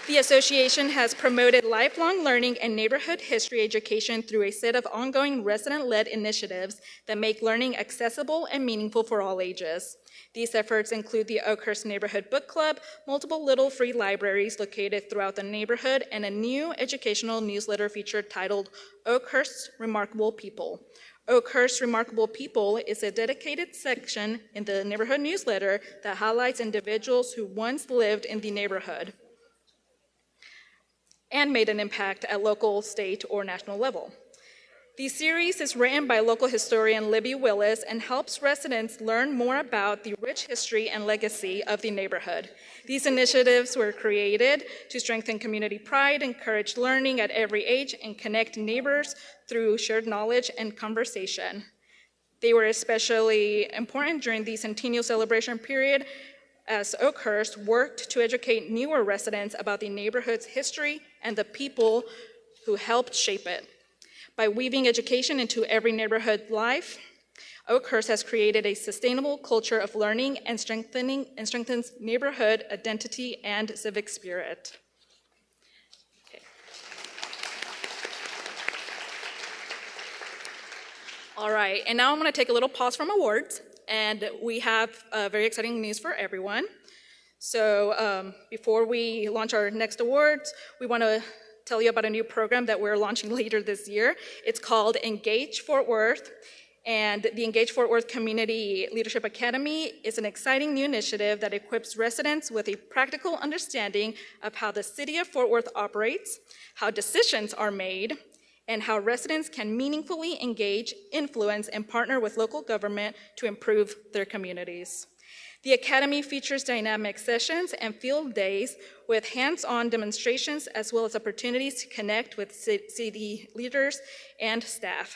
The association has promoted lifelong learning and neighborhood history education through a set of ongoing resident-led initiatives that make learning accessible and meaningful for all ages. These efforts include the Oakhurst Neighborhood Book Club, multiple little free libraries located throughout the neighborhood, and a new educational newsletter feature titled Oakhurst's Remarkable People. Oakhurst Remarkable People is a dedicated section in the neighborhood newsletter that highlights individuals who once lived in the neighborhood and made an impact at local, state, or national level. The series is written by local historian Libby Willis and helps residents learn more about the rich history and legacy of the neighborhood. These initiatives were created to strengthen community pride, encourage learning at every age, and connect neighbors through shared knowledge and conversation. They were especially important during the centennial celebration period as Oakhurst worked to educate newer residents about the neighborhood's history and the people who helped shape it. By weaving education into every neighborhood life, Oakhurst has created a sustainable culture of learning and strengthens neighborhood identity and civic spirit. Okay. All right, and now I'm going to take a little pause from awards, and we have very exciting news for everyone. So before we launch our next awards, we want to tell you about a new program that we're launching later this year. It's called Engage Fort Worth, and the Engage Fort Worth Community Leadership Academy is an exciting new initiative that equips residents with a practical understanding of how the city of Fort Worth operates, how decisions are made, and how residents can meaningfully engage, influence, and partner with local government to improve their communities. The Academy features dynamic sessions and field days with hands-on demonstrations as well as opportunities to connect with city leaders and staff.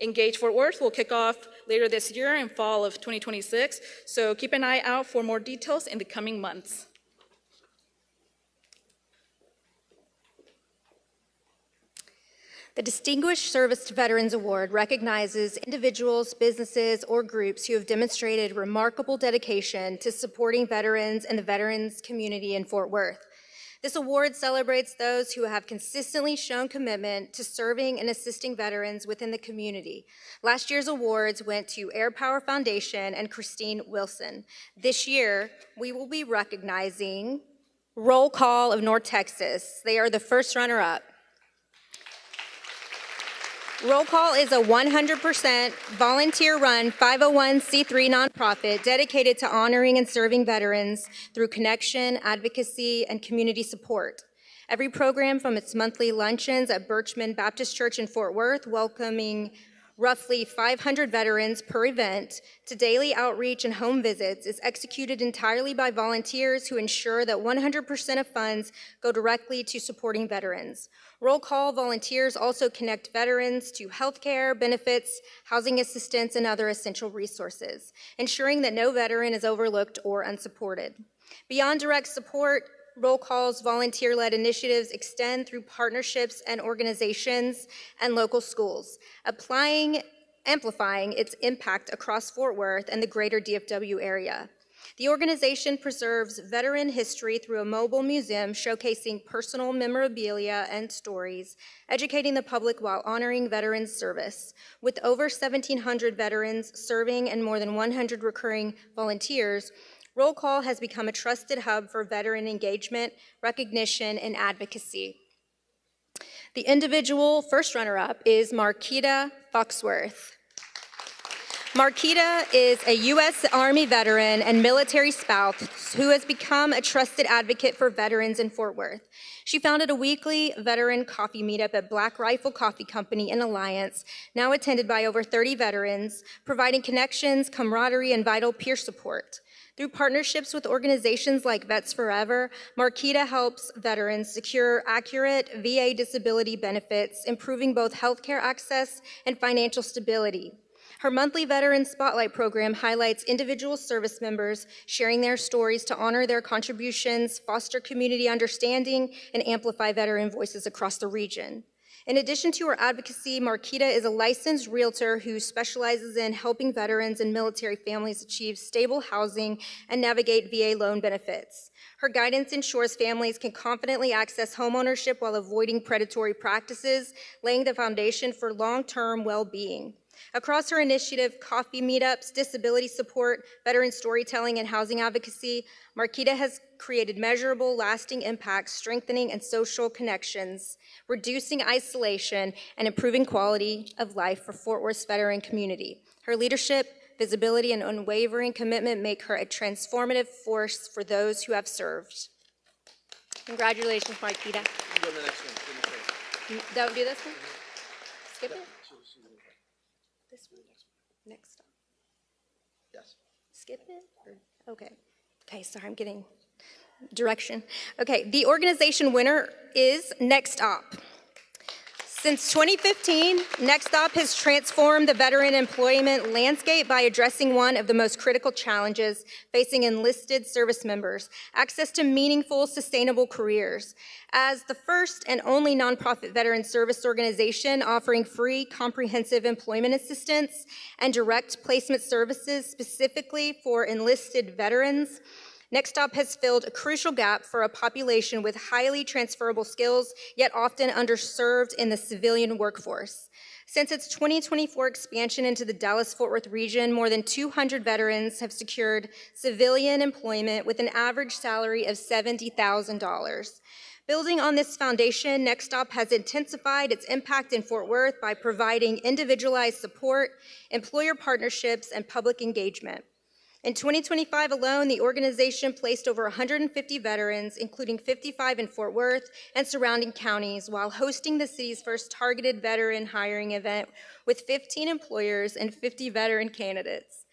Engage Fort Worth will kick off later this year in fall of 2026, so keep an eye out for more details in the coming months. The Distinguished Service to Veterans Award recognizes individuals, businesses, or groups who have demonstrated remarkable dedication to supporting veterans and the veterans community in Fort Worth. This award celebrates those who have consistently shown commitment to serving and assisting veterans within the community. Last year's awards went to Air Power Foundation and Christine Wilson. This year, we will be recognizing Roll Call of North Texas. They are the first runner-up. Roll Call is a 100% volunteer-run 501c3 nonprofit dedicated to honoring and serving veterans through connection, advocacy, and community support. Every program from its monthly luncheons at Birchman Baptist Church in Fort Worth, welcoming roughly 500 veterans per event, to daily outreach and home visits is executed entirely by volunteers who ensure that 100% of funds go directly to supporting veterans. Roll Call volunteers also connect veterans to healthcare, benefits, housing assistance, and other essential resources, ensuring that no veteran is overlooked or unsupported. Beyond direct support, Roll Call's volunteer-led initiatives extend through partnerships and organizations and local schools, amplifying its impact across Fort Worth and the greater DFW area. The organization preserves veteran history through a mobile museum showcasing personal memorabilia and stories, educating the public while honoring veterans' service. With over 1,700 veterans serving and more than 100 recurring volunteers, Roll Call has become a trusted hub for veteran engagement, recognition, and advocacy. The individual first runner-up is Marquita Foxworth. Marquita is a U.S. Army veteran and military spouse who has become a trusted advocate for veterans in Fort Worth. She founded a weekly veteran coffee meetup at Black Rifle Coffee Company in Alliance, now attended by over 30 veterans, providing connections, camaraderie, and vital peer support. Through partnerships with organizations like Vets Forever, Marquita helps veterans secure accurate VA disability benefits, improving both healthcare access and financial stability. Her monthly Veteran Spotlight program highlights individual service members sharing their stories to honor their contributions, foster community understanding, and amplify veteran voices across the region. In addition to her advocacy, Marquita is a licensed realtor who specializes in helping veterans and military families achieve stable housing and navigate VA loan benefits. Her guidance ensures families can confidently access homeownership while avoiding predatory practices, laying the foundation for long-term well-being. Across her initiative, coffee meetups, disability support, veteran storytelling, and housing advocacy, Marquita has created measurable, lasting impacts, strengthening and social connections, reducing isolation, and improving quality of life for Fort Worth's veteran community. Her leadership, visibility, and unwavering commitment make her a transformative force for those who have served. Congratulations, Marquita. Go to the next one. Don't do this one? Skip it? This one? Next stop. Yes. Skip it? Okay. Okay, sorry, I'm getting direction. Okay, the organization winner is Next Stop. Since 2015, Next Stop has transformed the veteran employment landscape by addressing one of the most critical challenges facing enlisted service members: access to meaningful, sustainable careers. As the first and only nonprofit veteran service organization offering free, comprehensive employment assistance and direct placement services specifically for enlisted veterans, Next Stop has filled a crucial gap for a population with highly transferable skills, yet often underserved in the civilian workforce. Since its 2024 expansion into the Dallas-Fort Worth region, more than 200 veterans have secured civilian employment with an average salary of $70,000. Building on this foundation, Next Stop has intensified its impact in Fort Worth by providing individualized support, employer partnerships, and public engagement. In 2025 alone, the organization placed over 150 veterans, including 55 in Fort Worth and surrounding counties, while hosting the city's first targeted veteran hiring event with 15 employers and 50 veteran candidates.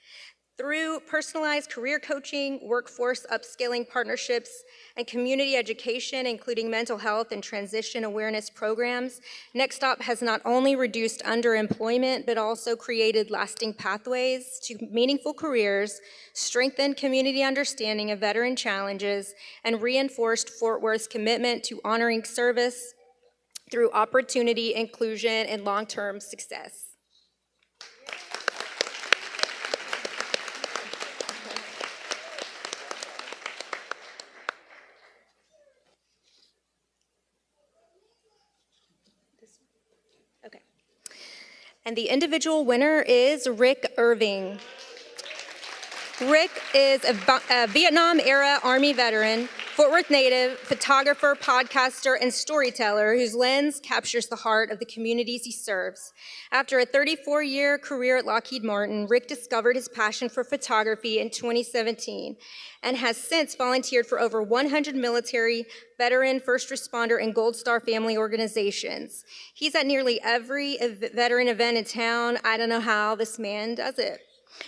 Through personalized career coaching, workforce upskilling partnerships, and community education, including mental health and transition awareness programs, Next Stop has not only reduced underemployment, but also created lasting pathways to meaningful careers, strengthened community understanding of veteran challenges, and reinforced Fort Worth's commitment to honoring service through opportunity, inclusion, and long-term success. Okay. And the individual winner is Rick Irving. Rick is a Vietnam-era Army veteran, Fort Worth native, photographer, podcaster, and storyteller whose lens captures the heart of the communities he serves. After a 34-year career at Lockheed Martin, Rick discovered his passion for photography in 2017 and has since volunteered for over 100 military, veteran, first responder, and Gold Star family organizations. He's at nearly every veteran event in town. I don't know how this man does it.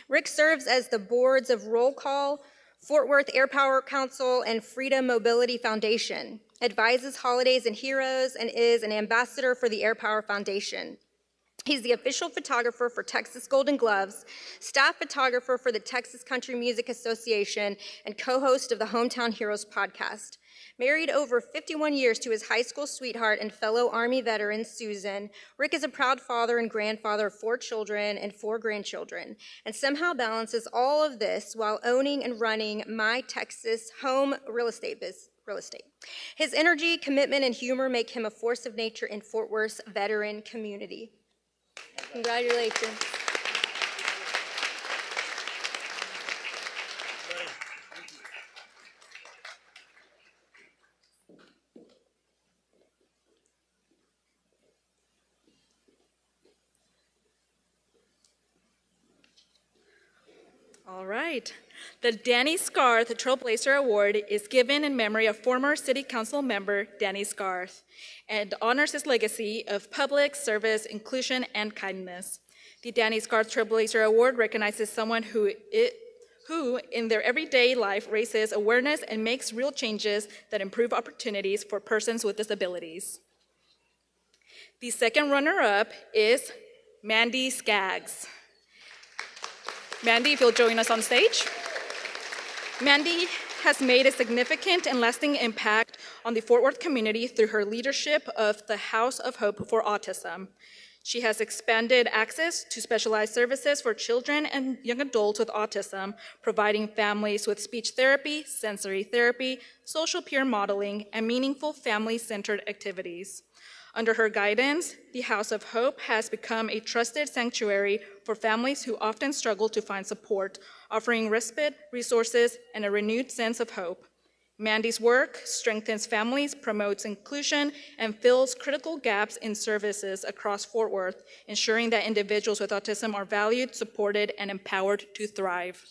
Rick serves as the boards of Roll Call, Fort Worth Air Power Council, and Freedom Mobility Foundation, advises Holidays and Heroes, and is an ambassador for the Air Power Foundation. He's the official photographer for Texas Golden Gloves, staff photographer for the Texas Country Music Association, and co-host of the Hometown Heroes podcast. Married over 51 years to his high school sweetheart and fellow Army veteran, Susan, Rick is a proud father and grandfather of 4 children and 4 grandchildren, and somehow balances all of this while owning and running My Texas Home real estate. His energy, commitment, and humor make him a force of nature in Fort Worth's veteran community. Congratulations. All right. The Danny Scarth Trailblazer Award is given in memory of former City Council member Danny Scarth and honors his legacy of public service, inclusion, and kindness. The Danny Scarth Trailblazer Award recognizes someone who, in their everyday life, raises awareness and makes real changes that improve opportunities for persons with disabilities. The second runner-up is Mandy Skaggs. Mandy, if you'll join us on stage. Mandy has made a significant and lasting impact on the Fort Worth community through her leadership of the House of Hope for Autism. She has expanded access to specialized services for children and young adults with autism, providing families with speech therapy, sensory therapy, social peer modeling, and meaningful family-centered activities. Under her guidance, the House of Hope has become a trusted sanctuary for families who often struggle to find support, offering respite, resources, and a renewed sense of hope. Mandy's work strengthens families, promotes inclusion, and fills critical gaps in services across Fort Worth, ensuring that individuals with autism are valued, supported, and empowered to thrive.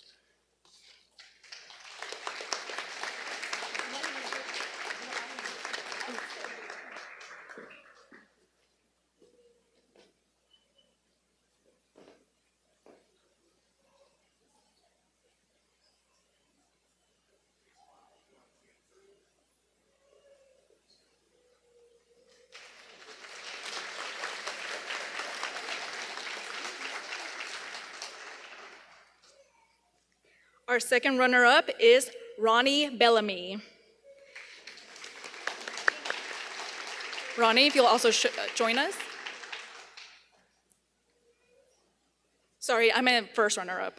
Our second runner-up is Ronnie Bellamy. Ronnie, if you'll also join us. Sorry, I'm a first runner-up.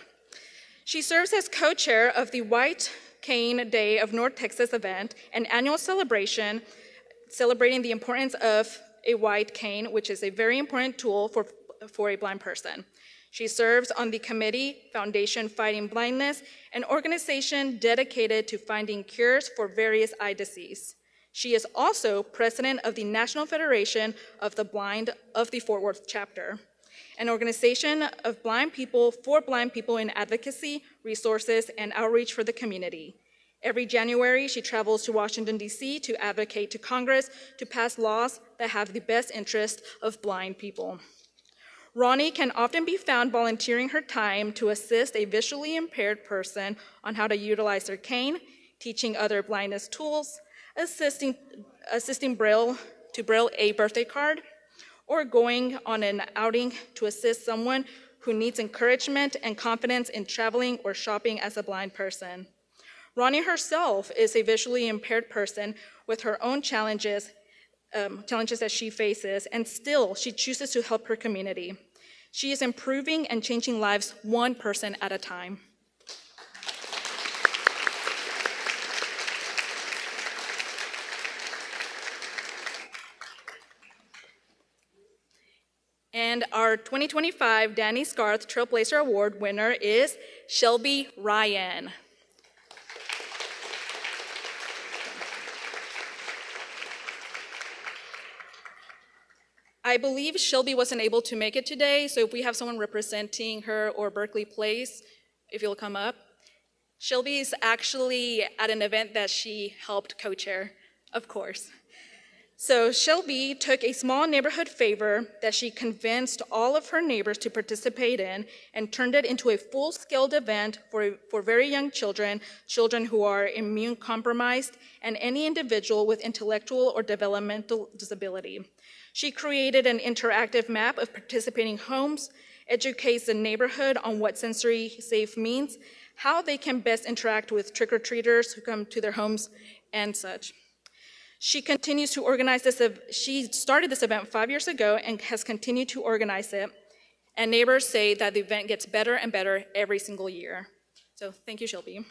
She serves as co-chair of the White Cane Day of North Texas event, an annual celebration celebrating the importance of a white cane, which is a very important tool for a blind person. She serves on the committee Foundation Fighting Blindness, an organization dedicated to finding cures for various eye diseases. She is also president of the National Federation of the Blind of the Fort Worth chapter, an organization of blind people for blind people in advocacy, resources, and outreach for the community. Every January, she travels to Washington, D.C. to advocate to Congress to pass laws that have the best interest of blind people. Ronnie can often be found volunteering her time to assist a visually impaired person on how to utilize their cane, teaching other blindness tools, assisting Braille to Braille a birthday card, or going on an outing to assist someone who needs encouragement and confidence in traveling or shopping as a blind person. Ronnie herself is a visually impaired person with her own challenges that she faces, and still she chooses to help her community. She is improving and changing lives one person at a time. And our 2025 Danny Scarth Trailblazer Award winner is Shelby Ryan. I believe Shelby wasn't able to make it today, so if we have someone representing her or Berkeley Place, if you'll come up. Shelby is actually at an event that she helped co-chair, of course. So Shelby took a small neighborhood favor that she convinced all of her neighbors to participate in and turned it into a full-scaled event for very young children, children who are immune compromised, and any individual with intellectual or developmental disability. She created an interactive map of participating homes, educates the neighborhood on what sensory safe means, how they can best interact with trick-or-treaters who come to their homes, and such. She continues to organize this. She started this event 5 years ago and has continued to organize it. And neighbors say that the event gets better and better every single year. So thank you, Shelby.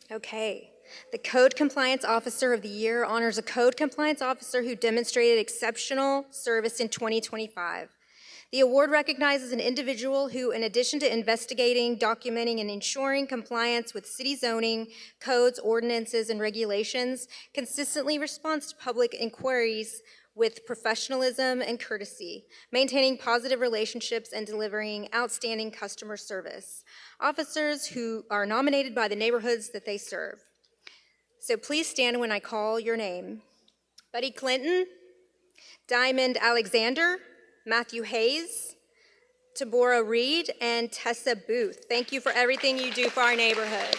Okay. The Code Compliance Officer of the Year honors a Code Compliance Officer who demonstrated exceptional service in 2025. The award recognizes an individual who, in addition to investigating, documenting, and ensuring compliance with city zoning, codes, ordinances, and regulations, consistently responds to public inquiries with professionalism and courtesy, maintaining positive relationships and delivering outstanding customer service. Officers who are nominated by the neighborhoods that they serve. So please stand when I call your name. Buddy Clinton, Diamond Alexander, Matthew Hayes, Tabora Reed, and Tessa Booth. Thank you for everything you do for our neighborhoods.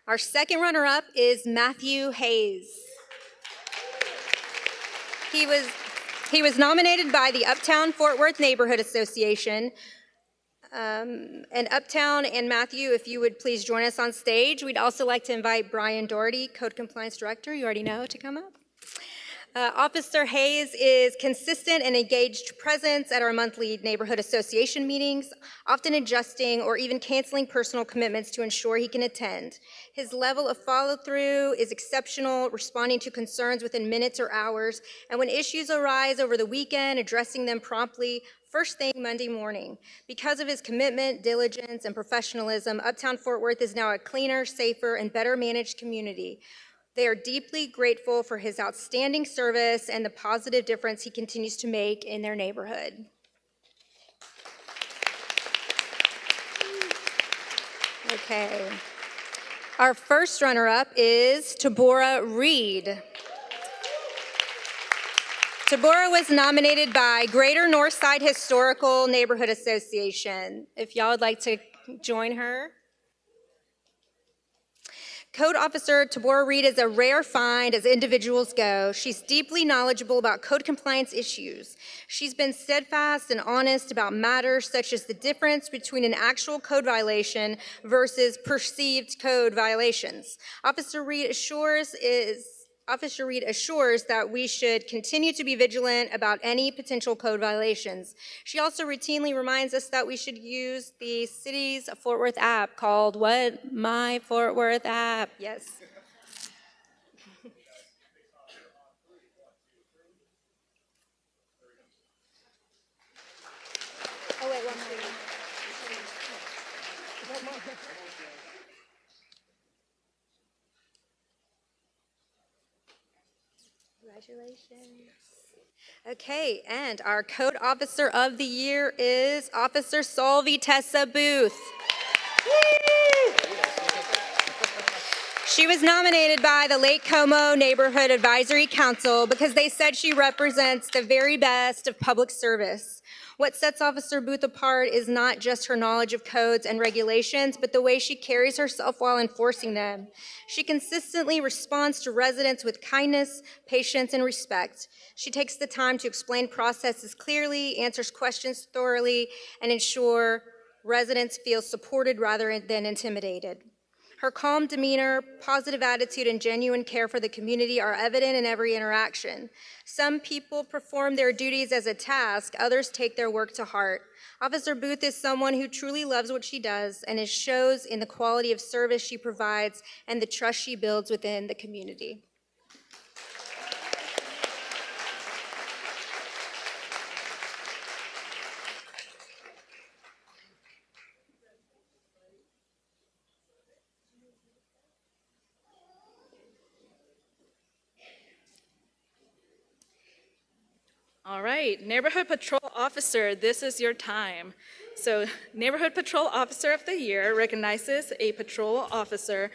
Our second runner-up is Matthew Hayes. He was nominated by the Uptown Fort Worth Neighborhood Association. And Uptown and Matthew, if you would please join us on stage. We'd also like to invite Brian Doherty, Code Compliance Director, you already know, to come up. Officer Hayes is consistent and engaged presence at our monthly neighborhood association meetings, often adjusting or even canceling personal commitments to ensure he can attend. His level of follow-through is exceptional, responding to concerns within minutes or hours, and when issues arise over the weekend, addressing them promptly first thing Monday morning. Because of his commitment, diligence, and professionalism, Uptown Fort Worth is now a cleaner, safer, and better managed community. They are deeply grateful for his outstanding service and the positive difference he continues to make in their neighborhood. Okay. Our first runner-up is Tabora Reed. Tabora was nominated by Greater Northside Historical Neighborhood Association. If y'all would like to join her. Code Officer Tabora Reed is a rare find as individuals go. She's deeply knowledgeable about code compliance issues. She's been steadfast and honest about matters such as the difference between an actual code violation versus perceived code violations. Officer Reed assures that we should continue to be vigilant about any potential code violations. She also routinely reminds us that we should use the city's Fort Worth app called what? My Fort Worth app. Yes. Oh, wait, one more. Congratulations. Okay, and our Code Officer of the Year is Officer Solvi Tessa Booth. She was nominated by the Lake Como Neighborhood Advisory Council because they said she represents the very best of public service. What sets Officer Booth apart is not just her knowledge of codes and regulations, but the way she carries herself while enforcing them. She consistently responds to residents with kindness, patience, and respect. She takes the time to explain processes clearly, answers questions thoroughly, and ensure residents feel supported rather than intimidated. Her calm demeanor, positive attitude, and genuine care for the community are evident in every interaction. Some people perform their duties as a task, others take their work to heart. Officer Booth is someone who truly loves what she does, and it shows in the quality of service she provides and the trust she builds within the community. All right, Neighborhood Patrol Officer, this is your time. So Neighborhood Patrol Officer of the Year recognizes a patrol officer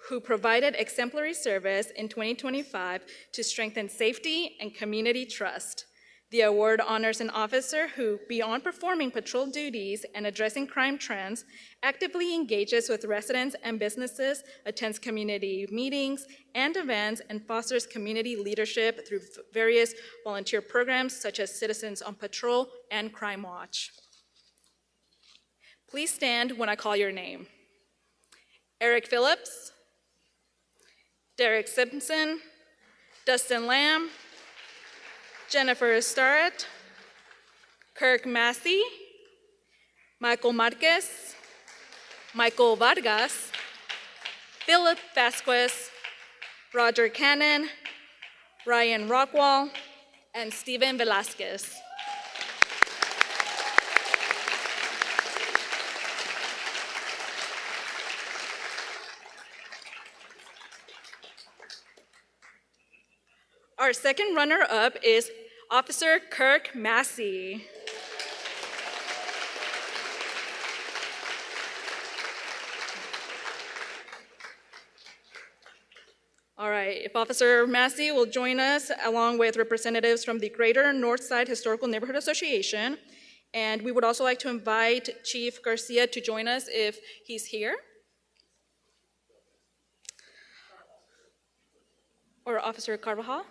who provided exemplary service in 2025 to strengthen safety and community trust. The award honors an officer who, beyond performing patrol duties and addressing crime trends, actively engages with residents and businesses, attends community meetings and events, and fosters community leadership through various volunteer programs such as Citizens on Patrol and Crime Watch. Please stand when I call your name. Eric Phillips, Derek Simpson, Dustin Lamb, Jennifer Starrett, Kirk Massey, Michael Marquez, Michael Vargas, Philip Vasquez, Roger Cannon, Ryan Rockwall, and Steven Velasquez. Our second runner-up is Officer Kirk Massey. All right, if Officer Massey will join us along with representatives from the Greater Northside Historical Neighborhood Association. And we would also like to invite Chief Garcia to join us if he's here. Or Officer Carvajal.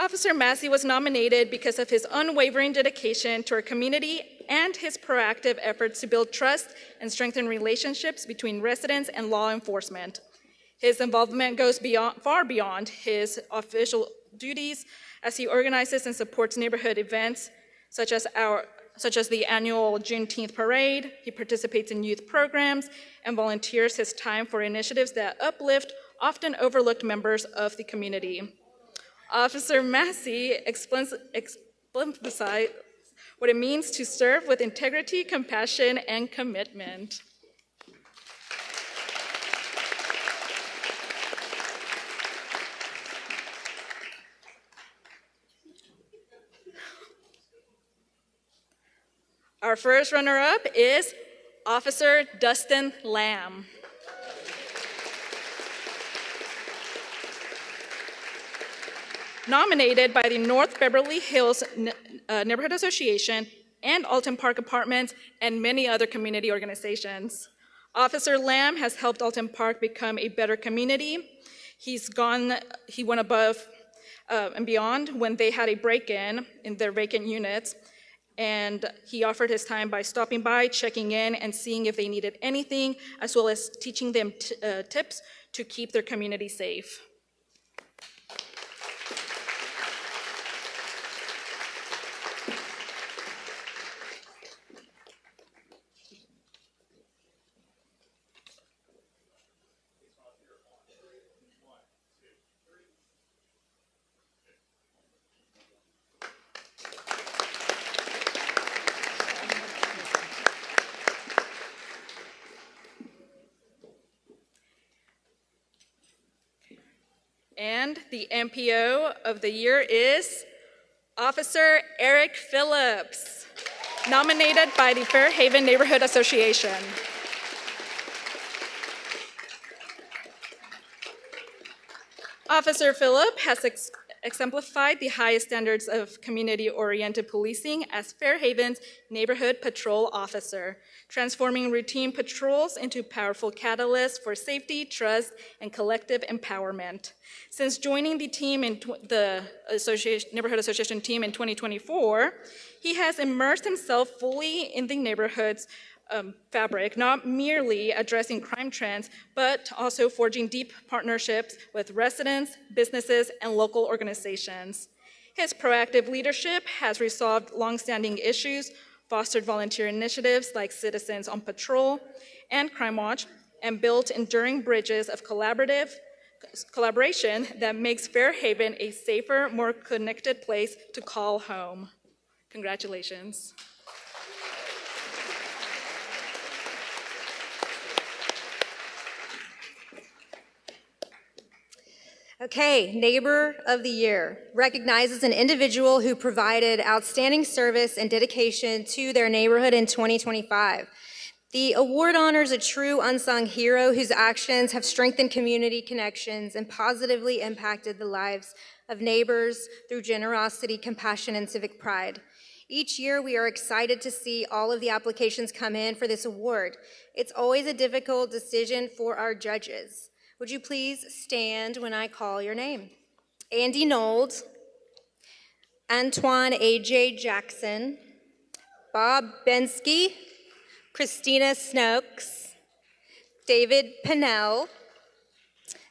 Officer Massey was nominated because of his unwavering dedication to our community and his proactive efforts to build trust and strengthen relationships between residents and law enforcement. His involvement goes far beyond his official duties as he organizes and supports neighborhood events such as the annual Juneteenth parade. He participates in youth programs and volunteers his time for initiatives that uplift often overlooked members of the community. Officer Massey exemplifies what it means to serve with integrity, compassion, and commitment. Our first runner-up is Officer Dustin Lamb. Nominated by the North Beverly Hills Neighborhood Association and Alton Park Apartments and many other community organizations. Officer Lamb has helped Alton Park become a better community. He went above and beyond when they had a break-in their vacant units, and he offered his time by stopping by, checking in, and seeing if they needed anything, as well as teaching them tips to keep their community safe. And the MPO of the year is Officer Eric Phillips, nominated by the Fairhaven Neighborhood Association. Officer Phillips has exemplified the highest standards of community-oriented policing as Fairhaven's Neighborhood Patrol Officer, transforming routine patrols into powerful catalysts for safety, trust, and collective empowerment. Since joining the team in the Neighborhood Association team in 2024, he has immersed himself fully in the neighborhood's fabric, not merely addressing crime trends, but also forging deep partnerships with residents, businesses, and local organizations. His proactive leadership has resolved longstanding issues, fostered volunteer initiatives like Citizens on Patrol and Crime Watch, and built enduring bridges of collaboration that makes Fairhaven a safer, more connected place to call home. Congratulations. Okay, Neighbor of the Year recognizes an individual who provided outstanding service and dedication to their neighborhood in 2025. The award honors a true unsung hero whose actions have strengthened community connections and positively impacted the lives of neighbors through generosity, compassion, and civic pride. Each year, we are excited to see all of the applications come in for this award. It's always a difficult decision for our judges. Would you please stand when I call your name? Andy Nold, Antoine A.J. Jackson, Bob Bensky, Christina Snokes, David Pinnell,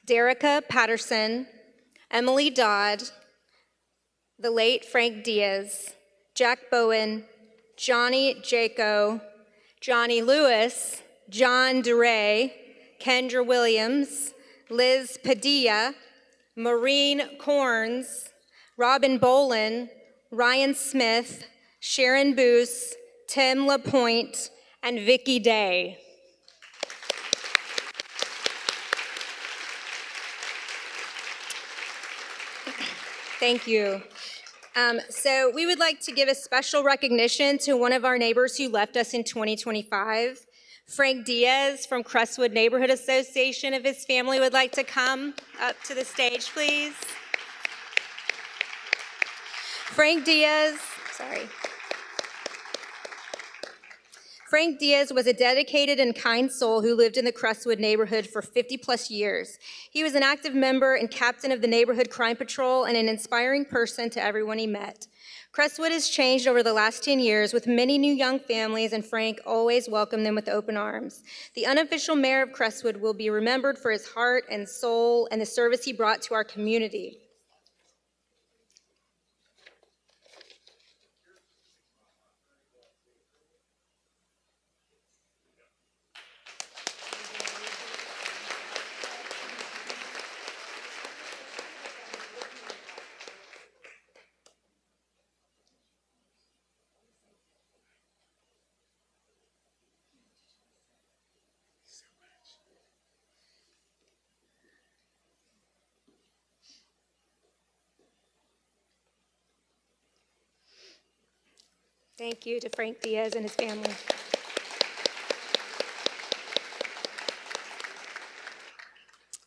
Derica Patterson, Emily Dodd, the late Frank Diaz, Jack Bowen, Johnny Jaco, Johnny Lewis, John DeRay, Kendra Williams, Liz Padilla, Maureen Corns, Robin Bolin, Ryan Smith, Sharon Boos, Tim LaPointe, and Vicki Day. Thank you. So we would like to give a special recognition to one of our neighbors who left us in 2025. Frank Diaz from Crestwood Neighborhood Association, if his family would like to come up to the stage, please. Frank Diaz was a dedicated and kind soul who lived in the Crestwood neighborhood for 50 plus years. He was an active member and captain of the Neighborhood Crime Patrol and an inspiring person to everyone he met. Crestwood has changed over the last 10 years with many new young families, and Frank always welcomed them with open arms. The unofficial mayor of Crestwood will be remembered for his heart and soul and the service he brought to our community. Thank you to Frank Diaz and his family.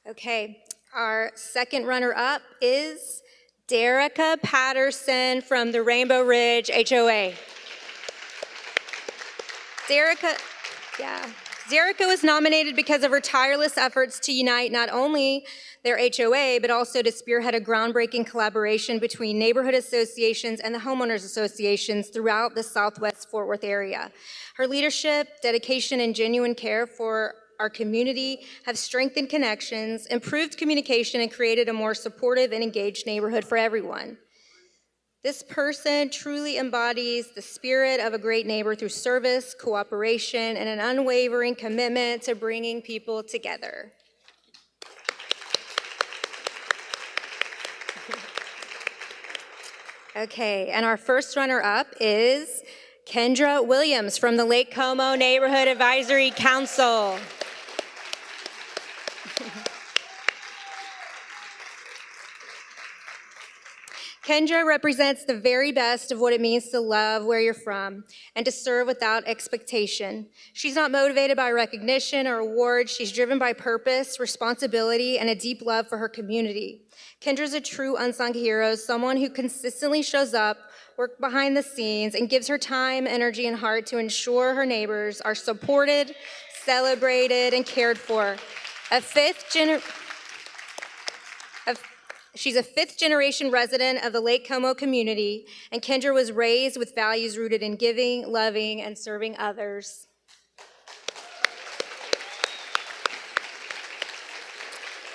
Okay, our second runner-up is Derica Patterson from the Rainbow Ridge HOA. Derica was nominated because of her tireless efforts to unite not only their HOA, but also to spearhead a groundbreaking collaboration between neighborhood associations and the homeowners associations throughout the Southwest Fort Worth area. Her leadership, dedication, and genuine care for our community have strengthened connections, improved communication, and created a more supportive and engaged neighborhood for everyone. This person truly embodies the spirit of a great neighbor through service, cooperation, and an unwavering commitment to bringing people together. Okay, and our first runner-up is Kendra Williams from the Lake Como Neighborhood Advisory Council. Kendra represents the very best of what it means to love where you're from and to serve without expectation. She's not motivated by recognition or awards. She's driven by purpose, responsibility, and a deep love for her community. Kendra's a true unsung hero, someone who consistently shows up, works behind the scenes, and gives her time, energy, and heart to ensure her neighbors are supported, celebrated, and cared for. She's a fifth-generation resident of the Lake Como community, and Kendra was raised with values rooted in giving, loving, and serving others.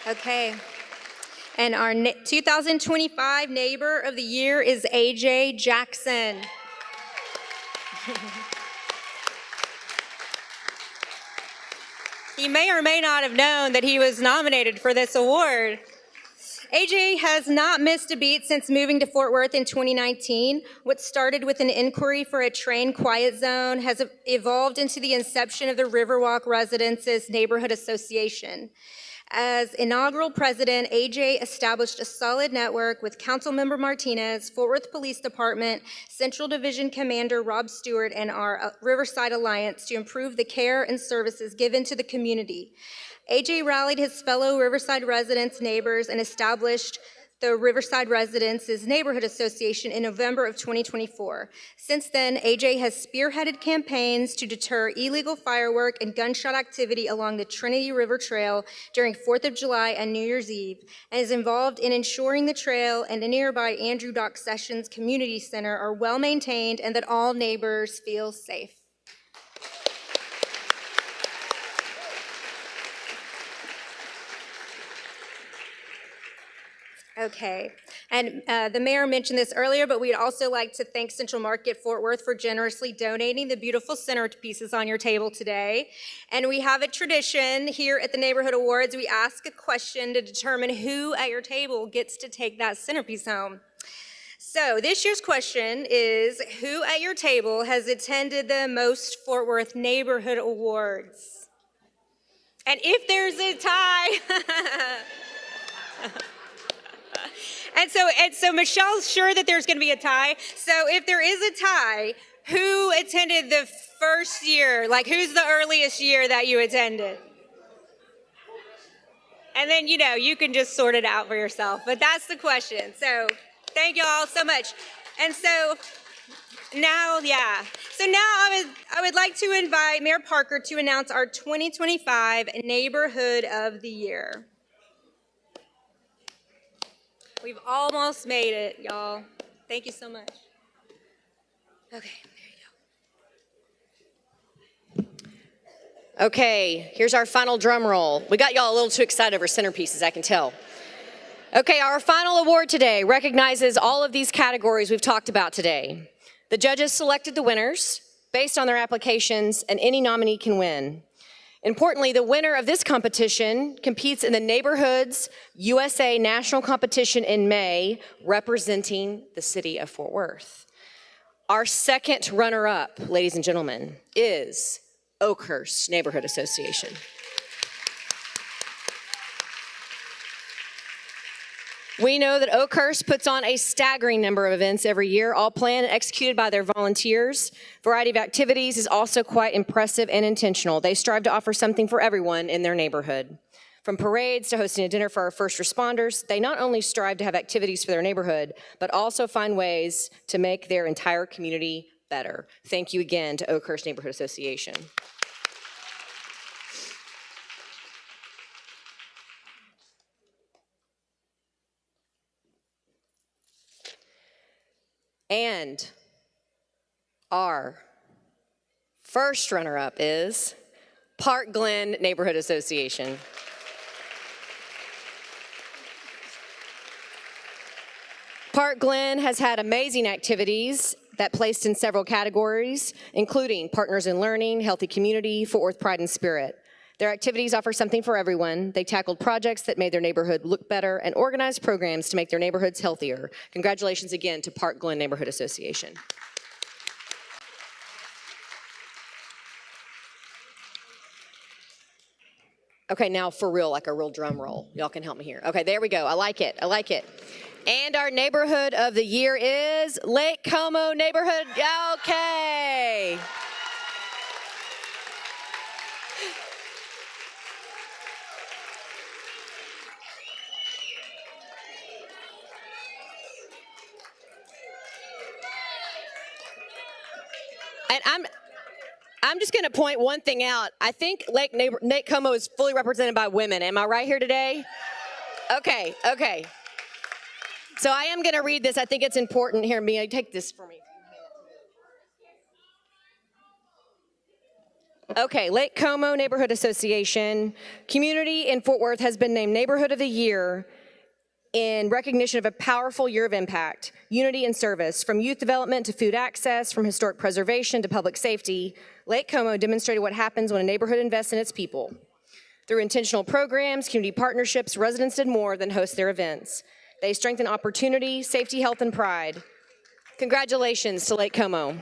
Okay, and our 2025 Neighbor of the Year is AJ Jackson. You may or may not have known that he was nominated for this award. AJ has not missed a beat since moving to Fort Worth in 2019. What started with an inquiry for a train quiet zone has evolved into the inception of the Riverwalk Residences Neighborhood Association. As inaugural president, AJ established a solid network with Councilmember Martinez, Fort Worth Police Department, Central Division Commander Rob Stewart, and our Riverside Alliance to improve the care and services given to the community. AJ rallied his fellow Riverside residents, neighbors, and established the Riverside Residences Neighborhood Association in November of 2024. Since then, AJ has spearheaded campaigns to deter illegal firework and gunshot activity along the Trinity River Trail during 4th of July and New Year's Eve, and is involved in ensuring the trail and the nearby Andrew Dock Sessions Community Center are well maintained and that all neighbors feel safe. Okay, and the mayor mentioned this earlier, but we'd also like to thank Central Market Fort Worth for generously donating the beautiful centerpieces on your table today. And we have a tradition here at the Neighborhood Awards. We ask a question to determine who at your table gets to take that centerpiece home. So this year's question is, who at your table has attended the most Fort Worth Neighborhood Awards? And if there's a tie, And so Michelle's sure that there's going to be a tie. So if there is a tie, who attended the first year? Like, who's the earliest year that you attended? And then, you can just sort it out for yourself. But that's the question. So thank you all so much. And so now, I would like to invite Mayor Parker to announce our 2025 Neighborhood of the Year. We've almost made it, y'all. Thank you so much. Okay, there you go. Okay, here's our final drum roll. We got y'all a little too excited over centerpieces, I can tell. Okay, our final award today recognizes all of these categories we've talked about today. The judges selected the winners based on their applications, and any nominee can win. Importantly, the winner of this competition competes in the Neighborhoods USA National Competition in May, representing the city of Fort Worth. Our second runner-up, ladies and gentlemen, is Oakhurst Neighborhood Association. We know that Oakhurst puts on a staggering number of events every year, all planned and executed by their volunteers. Variety of activities is also quite impressive and intentional. They strive to offer something for everyone in their neighborhood. From parades to hosting a dinner for our first responders, they not only strive to have activities for their neighborhood, but also find ways to make their entire community better. Thank you again to Oakhurst Neighborhood Association. And our first runner-up is Park Glen Neighborhood Association. Park Glen has had amazing activities that placed in several categories, including Partners in Learning, Healthy Community, Fort Worth Pride and Spirit. Their activities offer something for everyone. They tackled projects that made their neighborhood look better and organized programs to make their neighborhoods healthier. Congratulations again to Park Glen Neighborhood Association. Okay, now for real, like a real drum roll. Y'all can help me here. Okay, there we go. I like it. I like it. And our neighborhood of the year is Lake Como Neighborhood. Okay. And I'm just going to point one thing out. I think Lake Como is fully represented by women. Am I right here today? Okay, okay. So I am going to read this. I think it's important. Here, Mia, take this for me. Okay, Lake Como Neighborhood Association. Community in Fort Worth has been named Neighborhood of the Year in recognition of a powerful year of impact, unity and service. From youth development to food access, from historic preservation to public safety, Lake Como demonstrated what happens when a neighborhood invests in its people. Through intentional programs, community partnerships, residents did more than host their events. They strengthen opportunity, safety, health, and pride. Congratulations to Lake Como.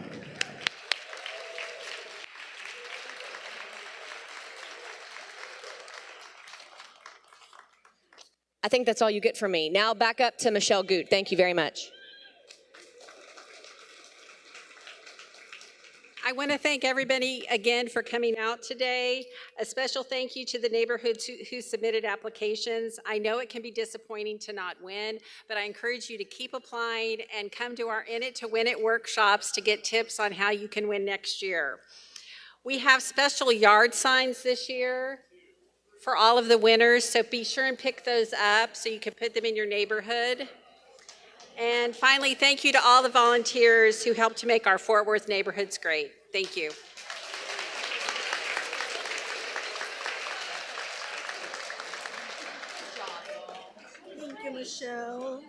I think that's all you get from me. Now back up to Michelle Goot. Thank you very much. I want to thank everybody again for coming out today. A special thank you to the neighborhoods who submitted applications. I know it can be disappointing to not win, but I encourage you to keep applying and come to our In It to Win It workshops to get tips on how you can win next year. We have special yard signs this year for all of the winners, so be sure and pick those up so you can put them in your neighborhood. And finally, thank you to all the volunteers who helped to make our Fort Worth neighborhoods great. Thank you. Thank you, Michelle.